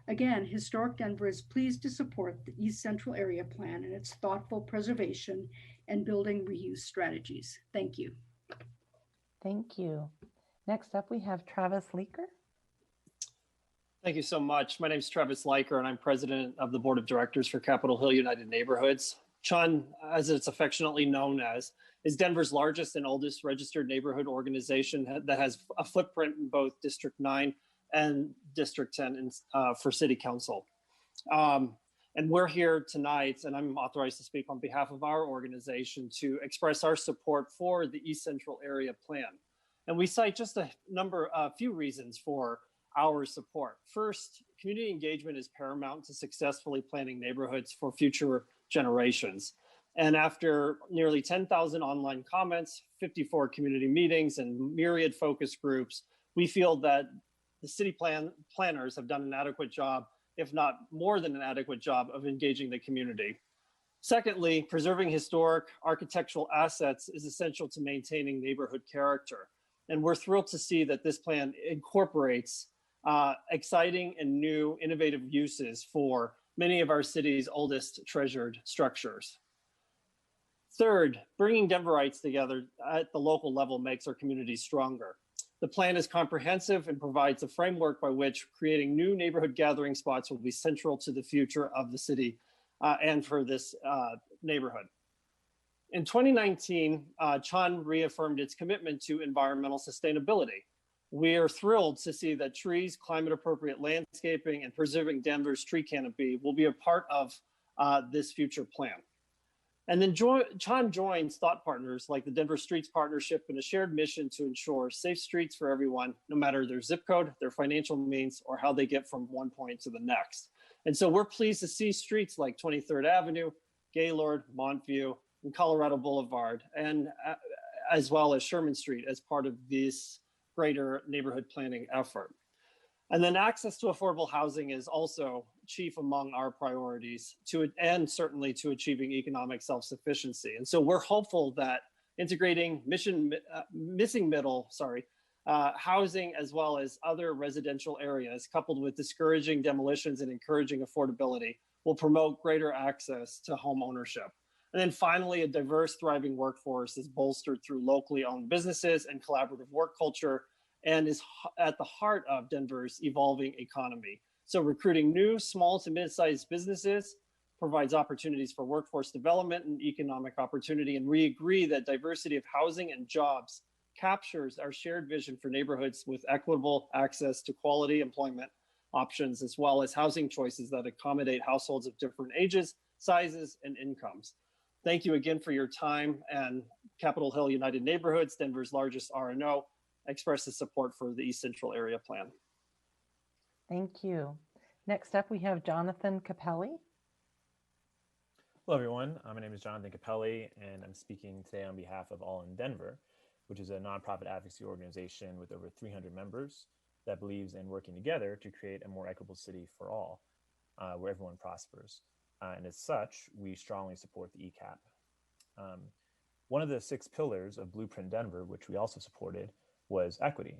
[SPEAKER 21] Again, Historic Denver is pleased to support the East Central Area Plan and its thoughtful preservation and building reuse strategies. Thank you.
[SPEAKER 1] Thank you. Next up, we have Travis Leaker.
[SPEAKER 2] Thank you so much. My name is Travis Leiker, and I'm president of the board of directors for Capitol Hill United Neighborhoods. CHUN, as it's affectionately known as, is Denver's largest and oldest registered neighborhood organization that has a footprint in both District 9 and District 10 for City Council. And we're here tonight, and I'm authorized to speak on behalf of our organization to express our support for the East Central Area Plan. And we cite just a few reasons for our support. First, community engagement is paramount to successfully planning neighborhoods for future generations. And after nearly 10,000 online comments, 54 community meetings, and myriad focus groups, we feel that the city planners have done an adequate job, if not more than an adequate job, of engaging the community. Secondly, preserving historic architectural assets is essential to maintaining neighborhood character. And we're thrilled to see that this plan incorporates exciting and new innovative uses for many of our city's oldest treasured structures. Third, bringing Denverites together at the local level makes our communities stronger. The plan is comprehensive and provides a framework by which creating new neighborhood gathering spots will be central to the future of the city and for this neighborhood. In 2019, CHUN reaffirmed its commitment to environmental sustainability. We are thrilled to see that trees, climate appropriate landscaping, and preserving Denver's tree canopy will be a part of this future plan. And then CHUN joins thought partners like the Denver Streets Partnership in a shared mission to ensure safe streets for everyone, no matter their zip code, their financial means, or how they get from one point to the next. And so we're pleased to see streets like 23rd Avenue, Gaylord, Montview, and Colorado Boulevard, and as well as Sherman Street as part of this greater neighborhood planning effort. And then access to affordable housing is also chief among our priorities and certainly to achieving economic self-sufficiency. And so we're hopeful that integrating missing middle housing as well as other residential areas coupled with discouraging demolitions and encouraging affordability will promote greater access to home ownership. And then finally, a diverse, thriving workforce is bolstered through locally owned businesses and collaborative work culture and is at the heart of Denver's evolving economy. So recruiting new small to mid-sized businesses provides opportunities for workforce development and economic opportunity. And we agree that diversity of housing and jobs captures our shared vision for neighborhoods with equitable access to quality employment options, as well as housing choices that accommodate households of different ages, sizes, and incomes. Thank you again for your time, and Capitol Hill United Neighborhoods, Denver's largest RNO, expresses support for the East Central Area Plan.
[SPEAKER 1] Thank you. Next up, we have Jonathan Capelli.
[SPEAKER 22] Hello, everyone. My name is Jonathan Capelli, and I'm speaking today on behalf of All in Denver, which is a nonprofit advocacy organization with over 300 members that believes in working together to create a more equitable city for all, where everyone prospers. And as such, we strongly support the ecap. One of the 6 pillars of Blueprint Denver, which we also supported, was equity.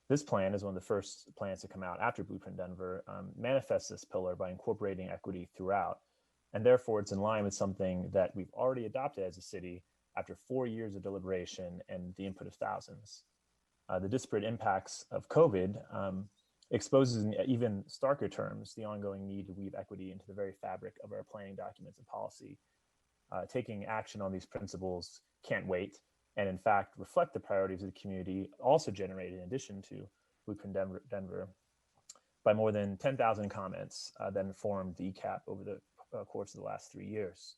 [SPEAKER 22] This plan is one of the first plans to come out after Blueprint Denver, manifests this pillar by incorporating equity throughout. And therefore, it's in line with something that we've already adopted as a city after 4 years of deliberation and the input of thousands. The disparate impacts of COVID exposes in even starker terms the ongoing need to weave equity into the very fabric of our planning documents and policy. Taking action on these principles can't wait, and in fact reflect the priorities of the community also generated in addition to Blueprint Denver by more than 10,000 comments that informed the ecap over the course of the last 3 years.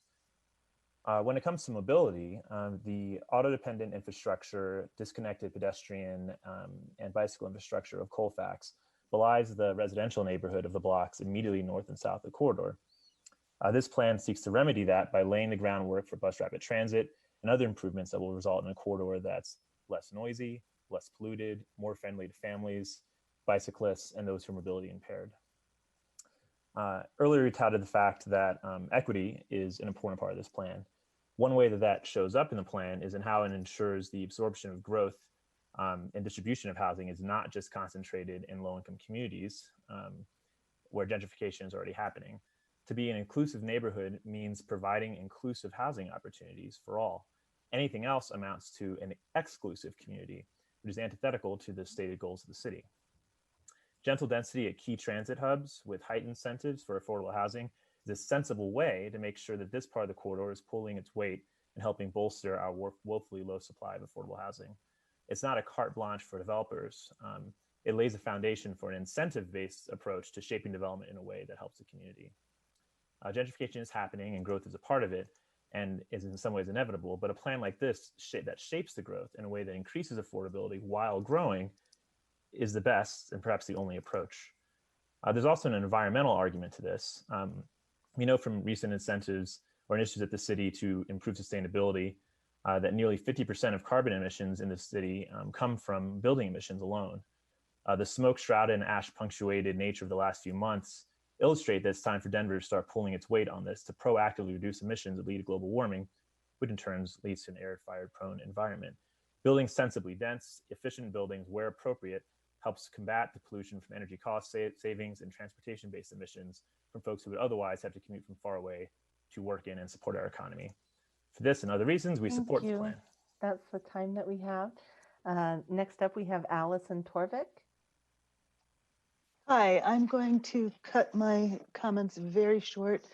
[SPEAKER 22] When it comes to mobility, the auto-dependent infrastructure, disconnected pedestrian and bicycle infrastructure of Colfax belies the residential neighborhood of the blocks immediately north and south of the corridor. This plan seeks to remedy that by laying the groundwork for bus rapid transit and other improvements that will result in a corridor that's less noisy, less polluted, more friendly to families, bicyclists, and those who are mobility impaired. Earlier we touted the fact that equity is an important part of this plan. One way that that shows up in the plan is in how it ensures the absorption of growth and distribution of housing is not just concentrated in low-income communities, where gentrification is already happening. To be an inclusive neighborhood means providing inclusive housing opportunities for all. Anything else amounts to an exclusive community, which is antithetical to the stated goals of the city. Gentle density at key transit hubs with heightened incentives for affordable housing is a sensible way to make sure that this part of the corridor is pulling its weight and helping bolster our woefully low supply of affordable housing. It's not a carte blanche for developers. It lays a foundation for an incentive-based approach to shaping development in a way that helps the community. Gentrification is happening and growth is a part of it and is in some ways inevitable, but a plan like this that shapes the growth in a way that increases affordability while growing is the best and perhaps the only approach. There's also an environmental argument to this. We know from recent incentives or initiatives at the city to improve sustainability that nearly 50% of carbon emissions in the city come from building emissions alone. The smoke shrouded and ash punctuated nature of the last few months illustrate that it's time for Denver to start pulling its weight on this to proactively reduce emissions that lead to global warming, which in turn leads to an air fire prone environment. Building sensibly dense, efficient buildings where appropriate helps combat the pollution from energy cost savings and transportation-based emissions from folks who would otherwise have to commute from far away to work in and support our economy. For this and other reasons, we support the plan.
[SPEAKER 1] That's the time that we have. Next up, we have Allison Torvik.
[SPEAKER 3] Hi, I'm going to cut my comments very short.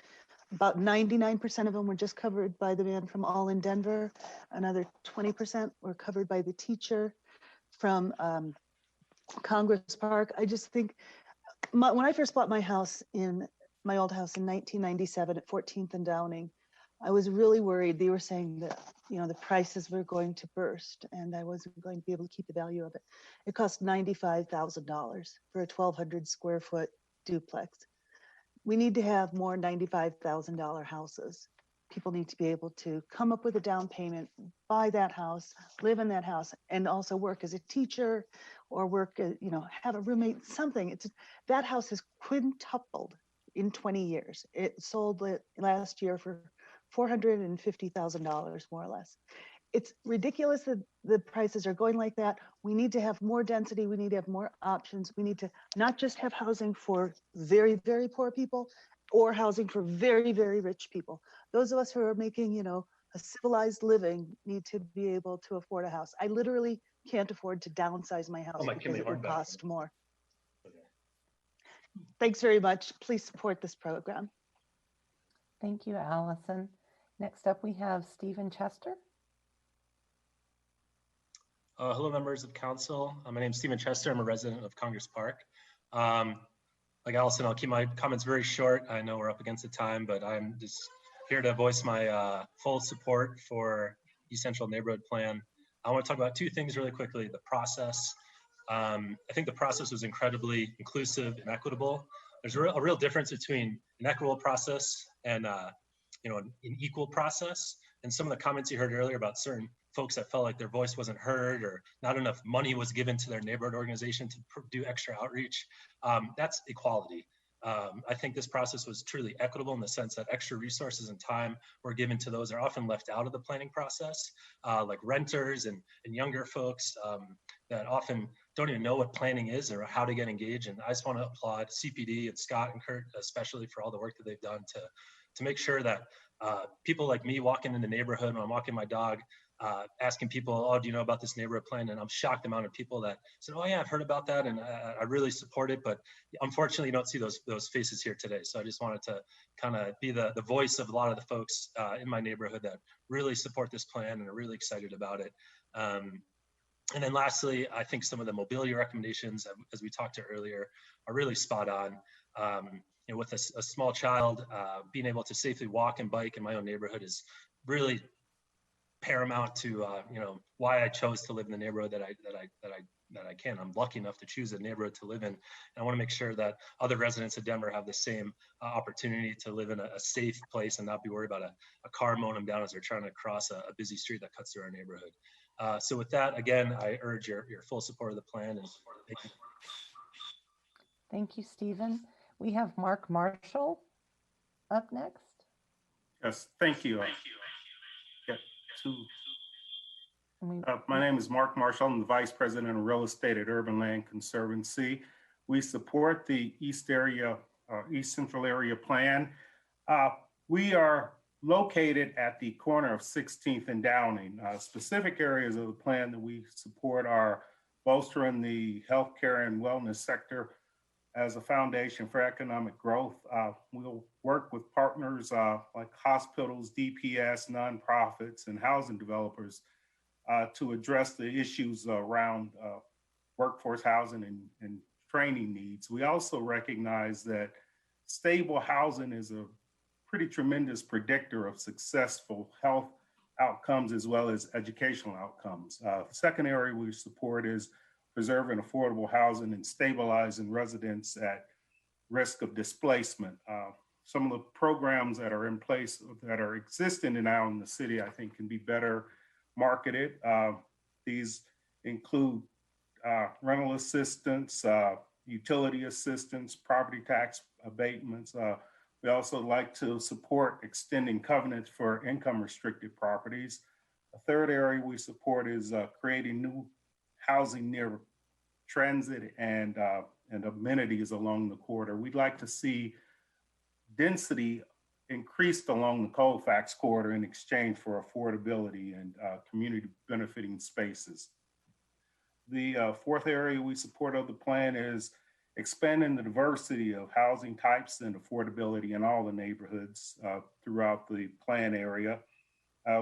[SPEAKER 3] About 99% of them were just covered by the man from All in Denver. Another 20% were covered by the teacher from Congress Park. I just think when I first bought my house in my old house in 1997 at 14th and Downing, I was really worried. They were saying that, the prices were going to burst and I wasn't going to be able to keep the value of it. It cost $95,000 for a 1,200 square foot duplex. We need to have more $95,000 houses. People need to be able to come up with a down payment, buy that house, live in that house, and also work as a teacher or work, have a roommate, something. That house has quintupled in 20 years. It sold last year for $450,000, more or less. It's ridiculous that the prices are going like that. We need to have more density. We need to have more options. We need to not just have housing for very, very poor people or housing for very, very rich people. Those of us who are making, a civilized living need to be able to afford a house. I literally can't afford to downsize my house because it would cost more. Thanks very much. Please support this program.
[SPEAKER 1] Thank you, Allison. Next up, we have Stephen Chester.
[SPEAKER 4] Hello, members of council. My name is Stephen Chester. I'm a resident of Congress Park. Like Allison, I'll keep my comments very short. I know we're up against the time, but I'm just here to voice my full support for East Central Neighborhood Plan. I want to talk about two things really quickly. The process. I think the process was incredibly inclusive and equitable. There's a real difference between an equitable process and an equal process. And some of the comments you heard earlier about certain folks that felt like their voice wasn't heard or not enough money was given to their neighborhood organization to do extra outreach, that's equality. I think this process was truly equitable in the sense that extra resources and time were given to those that are often left out of the planning process, like renters and younger folks that often don't even know what planning is or how to get engaged. And I just want to applaud CPD and Scott and Kurt, especially for all the work that they've done to make sure that people like me walking in the neighborhood when I'm walking my dog, asking people, oh, do you know about this neighborhood plan? And I'm shocked the amount of people that said, oh yeah, I've heard about that and I really support it. But unfortunately, you don't see those faces here today. So I just wanted to kind of be the voice of a lot of the folks in my neighborhood that really support this plan and are really excited about it. And then lastly, I think some of the mobility recommendations, as we talked to earlier, are really spot on. With a small child, being able to safely walk and bike in my own neighborhood is really paramount to why I chose to live in the neighborhood that I can. I'm lucky enough to choose a neighborhood to live in. And I want to make sure that other residents of Denver have the same opportunity to live in a safe place and not be worried about a car mowing them down as they're trying to cross a busy street that cuts through our neighborhood. So with that, again, I urge your full support of the plan. And thank you.
[SPEAKER 1] Thank you, Stephen. We have Mark Marshall up next.
[SPEAKER 23] Yes, thank you. My name is Mark Marshall. I'm the Vice President of Real Estate at Urban Land Conservancy. We support the East Area East Central Area Plan. We are located at the corner of 16th and Downing. Specific areas of the plan that we support are bolstering the healthcare and wellness sector as a foundation for economic growth. We'll work with partners like hospitals, DPS, nonprofits, and housing developers to address the issues around workforce housing and training needs. We also recognize that stable housing is a pretty tremendous predictor of successful health outcomes as well as educational outcomes. The second area we support is preserving affordable housing and stabilizing residents at risk of displacement. Some of the programs that are in place that are existing now in the city, I think, can be better marketed. These include rental assistance, utility assistance, property tax abatements. We also like to support extending covenants for income restricted properties. A third area we support is creating new housing near transit and amenities along the corridor. We'd like to see density increased along the Colfax corridor in exchange for affordability and community benefiting spaces. The fourth area we support of the plan is expanding the diversity of housing types and affordability in all the neighborhoods throughout the plan area.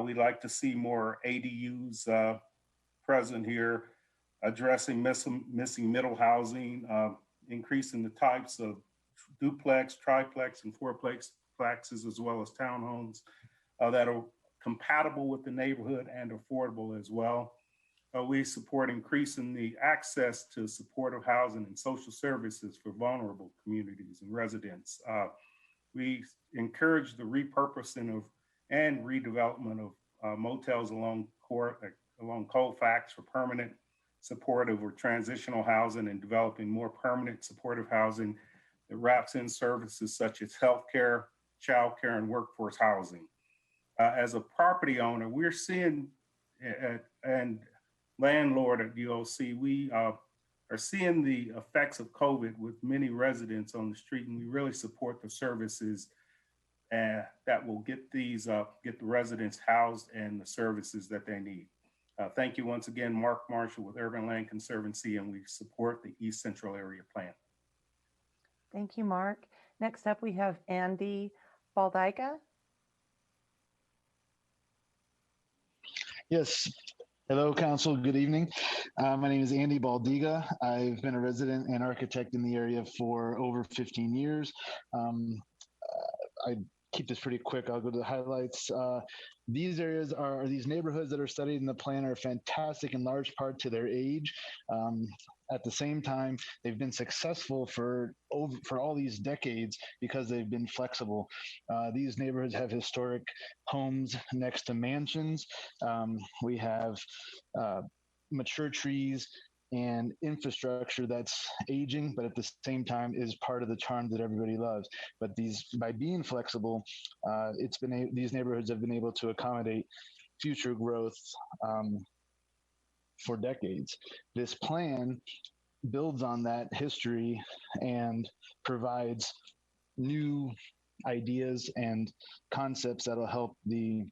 [SPEAKER 23] We'd like to see more ADUs present here, addressing missing middle housing, increasing the types of duplex, triplex, and fourplexes, as well as townhomes that are compatible with the neighborhood and affordable as well. We support increasing the access to supportive housing and social services for vulnerable communities and residents. We encourage the repurposing of and redevelopment of motels along Colfax for permanent supportive or transitional housing, and developing more permanent supportive housing that wraps in services such as healthcare, childcare, and workforce housing. As a property owner, we're seeing and landlord at UOC, we are seeing the effects of COVID with many residents on the street, and we really support the services that will get the residents housed and the services that they need. Thank you once again, Mark Marshall with Urban Land Conservancy, and we support the East Central Area Plan.
[SPEAKER 1] Thank you, Mark. Next up, we have Andy Baldiga.
[SPEAKER 5] Yes. Hello, Council. Good evening. My name is Andy Baldiga. I've been a resident and architect in the area for over 15 years. I keep this pretty quick. I'll go to the highlights. These areas these neighborhoods that are studied in the plan are fantastic in large part to their age. At the same time, they've been successful for all these decades because they've been flexible. These neighborhoods have historic homes next to mansions. We have mature trees and infrastructure that's aging, but at the same time is part of the charm that everybody loves. But by being flexible, these neighborhoods have been able to accommodate future growth for decades. This plan builds on that history and provides new ideas and concepts that'll help the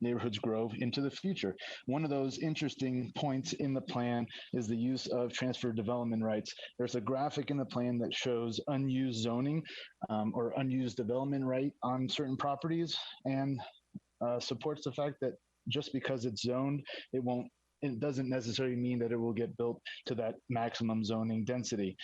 [SPEAKER 5] neighborhoods grow into the future. One of those interesting points in the plan is the use of transfer development rights. There's a graphic in the plan that shows unused zoning or unused development right on certain properties, and supports the fact that just because it's zoned, it doesn't necessarily mean that it will get built to that maximum zoning density.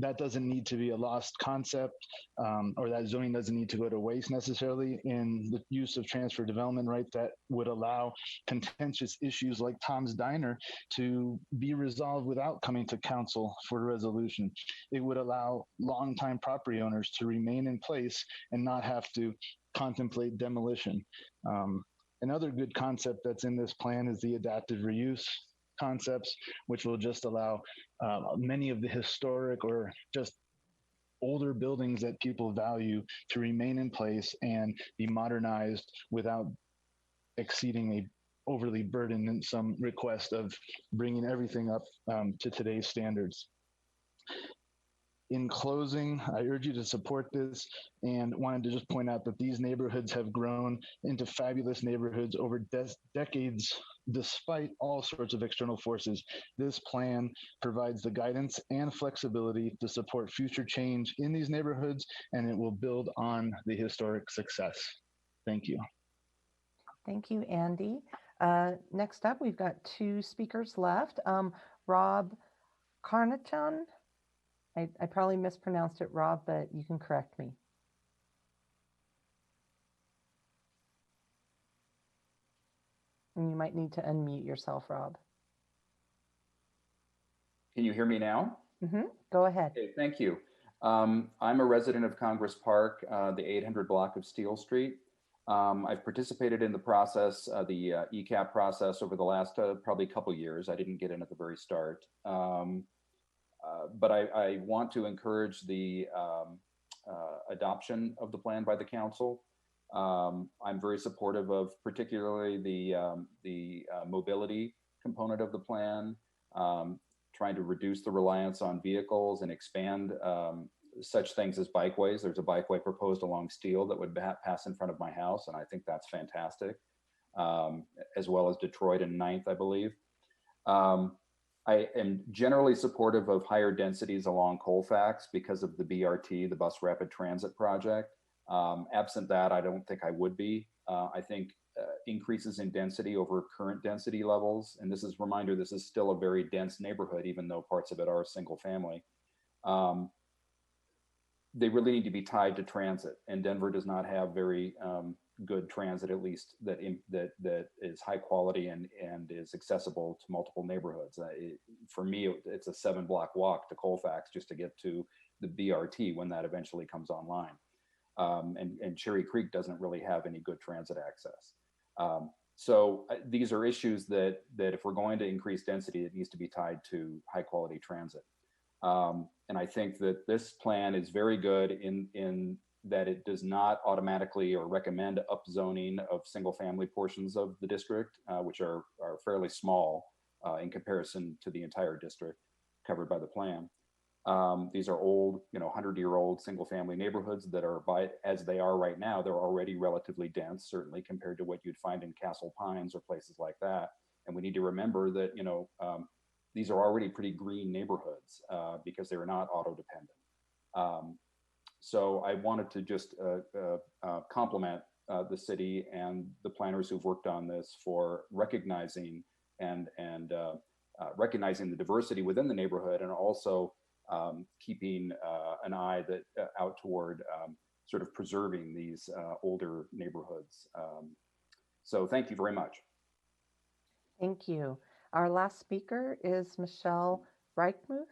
[SPEAKER 5] That doesn't need to be a lost concept, or that zoning doesn't need to go to waste necessarily in the use of transfer development rights that would allow contentious issues like Tom's Diner to be resolved without coming to council for resolution. It would allow longtime property owners to remain in place and not have to contemplate demolition. Another good concept that's in this plan is the adaptive reuse concepts, which will just allow many of the historic or just older buildings that people value to remain in place and be modernized without exceeding a overly burdensome request of bringing everything up to today's standards. In closing, I urge you to support this and wanted to just point out that these neighborhoods have grown into fabulous neighborhoods over decades, despite all sorts of external forces. This plan provides the guidance and flexibility to support future change in these neighborhoods, and it will build on the historic success. Thank you.
[SPEAKER 1] Thank you, Andy. Next up, we've got two speakers left. Rob Carnachan. I probably mispronounced it, Rob, but you can correct me. And you might need to unmute yourself, Rob.
[SPEAKER 6] Can you hear me now?
[SPEAKER 1] Go ahead.
[SPEAKER 6] Okay, thank you. I'm a resident of Congress Park, the 800 block of Steel Street. I've participated in the process, the ecap process over the last probably couple years. I didn't get in at the very start. But I want to encourage the adoption of the plan by the council. I'm very supportive of particularly the mobility component of the plan, trying to reduce the reliance on vehicles and expand such things as bikeways. There's a bikeway proposed along Steel that would pass in front of my house, and I think that's fantastic, as well as Detroit and 9th, I believe. I am generally supportive of higher densities along Colfax because of the BRT, the Bus Rapid Transit Project. Absent that, I don't think I would be. I think increases in density over current density levels, and this is a reminder, this is still a very dense neighborhood, even though parts of it are single family. They really need to be tied to transit, and Denver does not have very good transit, at least that is high quality and is accessible to multiple neighborhoods. For me, it's a 7-block walk to Colfax just to get to the BRT when that eventually comes online. And Cherry Creek doesn't really have any good transit access. So these are issues that if we're going to increase density, it needs to be tied to high quality transit. And I think that this plan is very good in that it does not automatically or recommend upzoning of single family portions of the district, which are fairly small in comparison to the entire district covered by the plan. These are old, 100-year-old single family neighborhoods that are, as they are right now, they're already relatively dense, certainly compared to what you'd find in Castle Pines or places like that. And we need to remember that, these are already pretty green neighborhoods because they're not auto dependent. So I wanted to just compliment the city and the planners who've worked on this for recognizing and recognizing the diversity within the neighborhood, and also keeping an eye out toward sort of preserving these older neighborhoods. So thank you very much.
[SPEAKER 1] Thank you. Our last speaker is Michelle Reichmuth.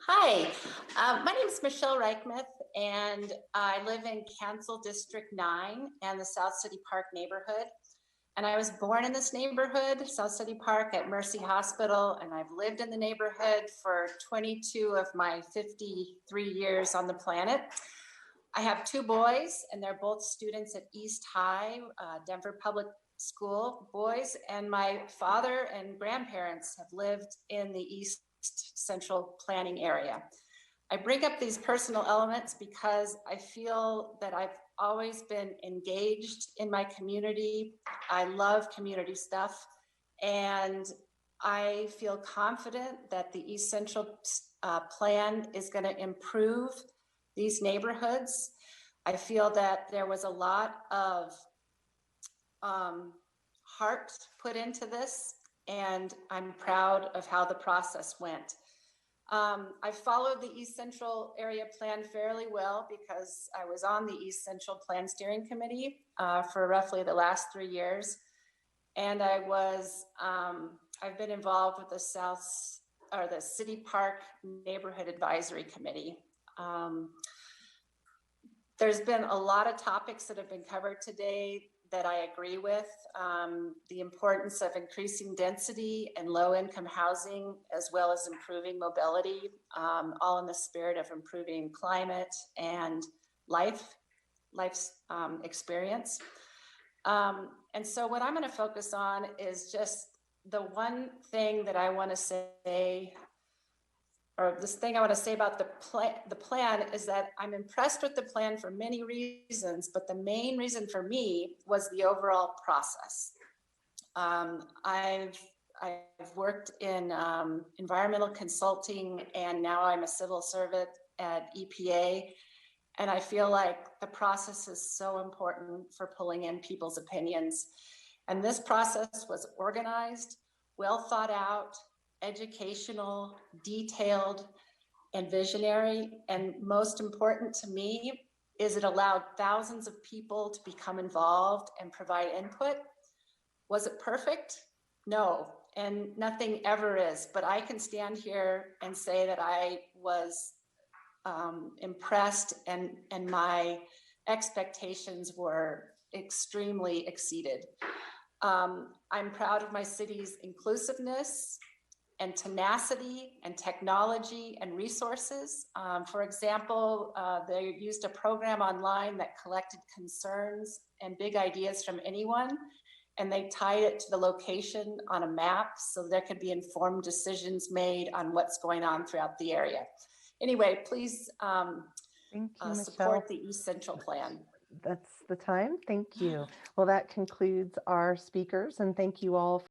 [SPEAKER 7] Hi, my name is Michelle Reichmuth, and I live in Council District 9 and the South City Park neighborhood. And I was born in this neighborhood, South City Park, at Mercy Hospital, and I've lived in the neighborhood for 22 of my 53 years on the planet. I have 2 boys, and they're both students at East High, Denver Public School boys, and my father and grandparents have lived in the East Central planning area. I bring up these personal elements because I feel that I've always been engaged in my community. I love community stuff, and I feel confident that the East Central plan is going to improve these neighborhoods. I feel that there was a lot of heart put into this, and I'm proud of how the process went. I followed the East Central Area Plan fairly well because I was on the East Central Plan Steering Committee for roughly the last 3 years. And I've been involved with the City Park Neighborhood Advisory Committee. There's been a lot of topics that have been covered today that I agree with. The importance of increasing density and low-income housing, as well as improving mobility, all in the spirit of improving climate and life's experience. And so what I'm going to focus on is just the one thing that I want to say, or this thing I want to say about the plan is that I'm impressed with the plan for many reasons, but the main reason for me was the overall process. I've worked in environmental consulting, and now I'm a civil servant at EPA. And I feel like the process is so important for pulling in people's opinions. And this process was organized, well thought out, educational, detailed, and visionary. And most important to me is it allowed thousands of people to become involved and provide input. Was it perfect? No, and nothing ever is, but I can stand here and say that I was impressed, and my expectations were extremely exceeded. I'm proud of my city's inclusiveness and tenacity and technology and resources. For example, they used a program online that collected concerns and big ideas from anyone, and they tied it to the location on a map so there could be informed decisions made on what's going on throughout the area. Anyway, please support the East Central Plan.
[SPEAKER 1] That's the time. Thank you. Well, that concludes our speakers, and thank you all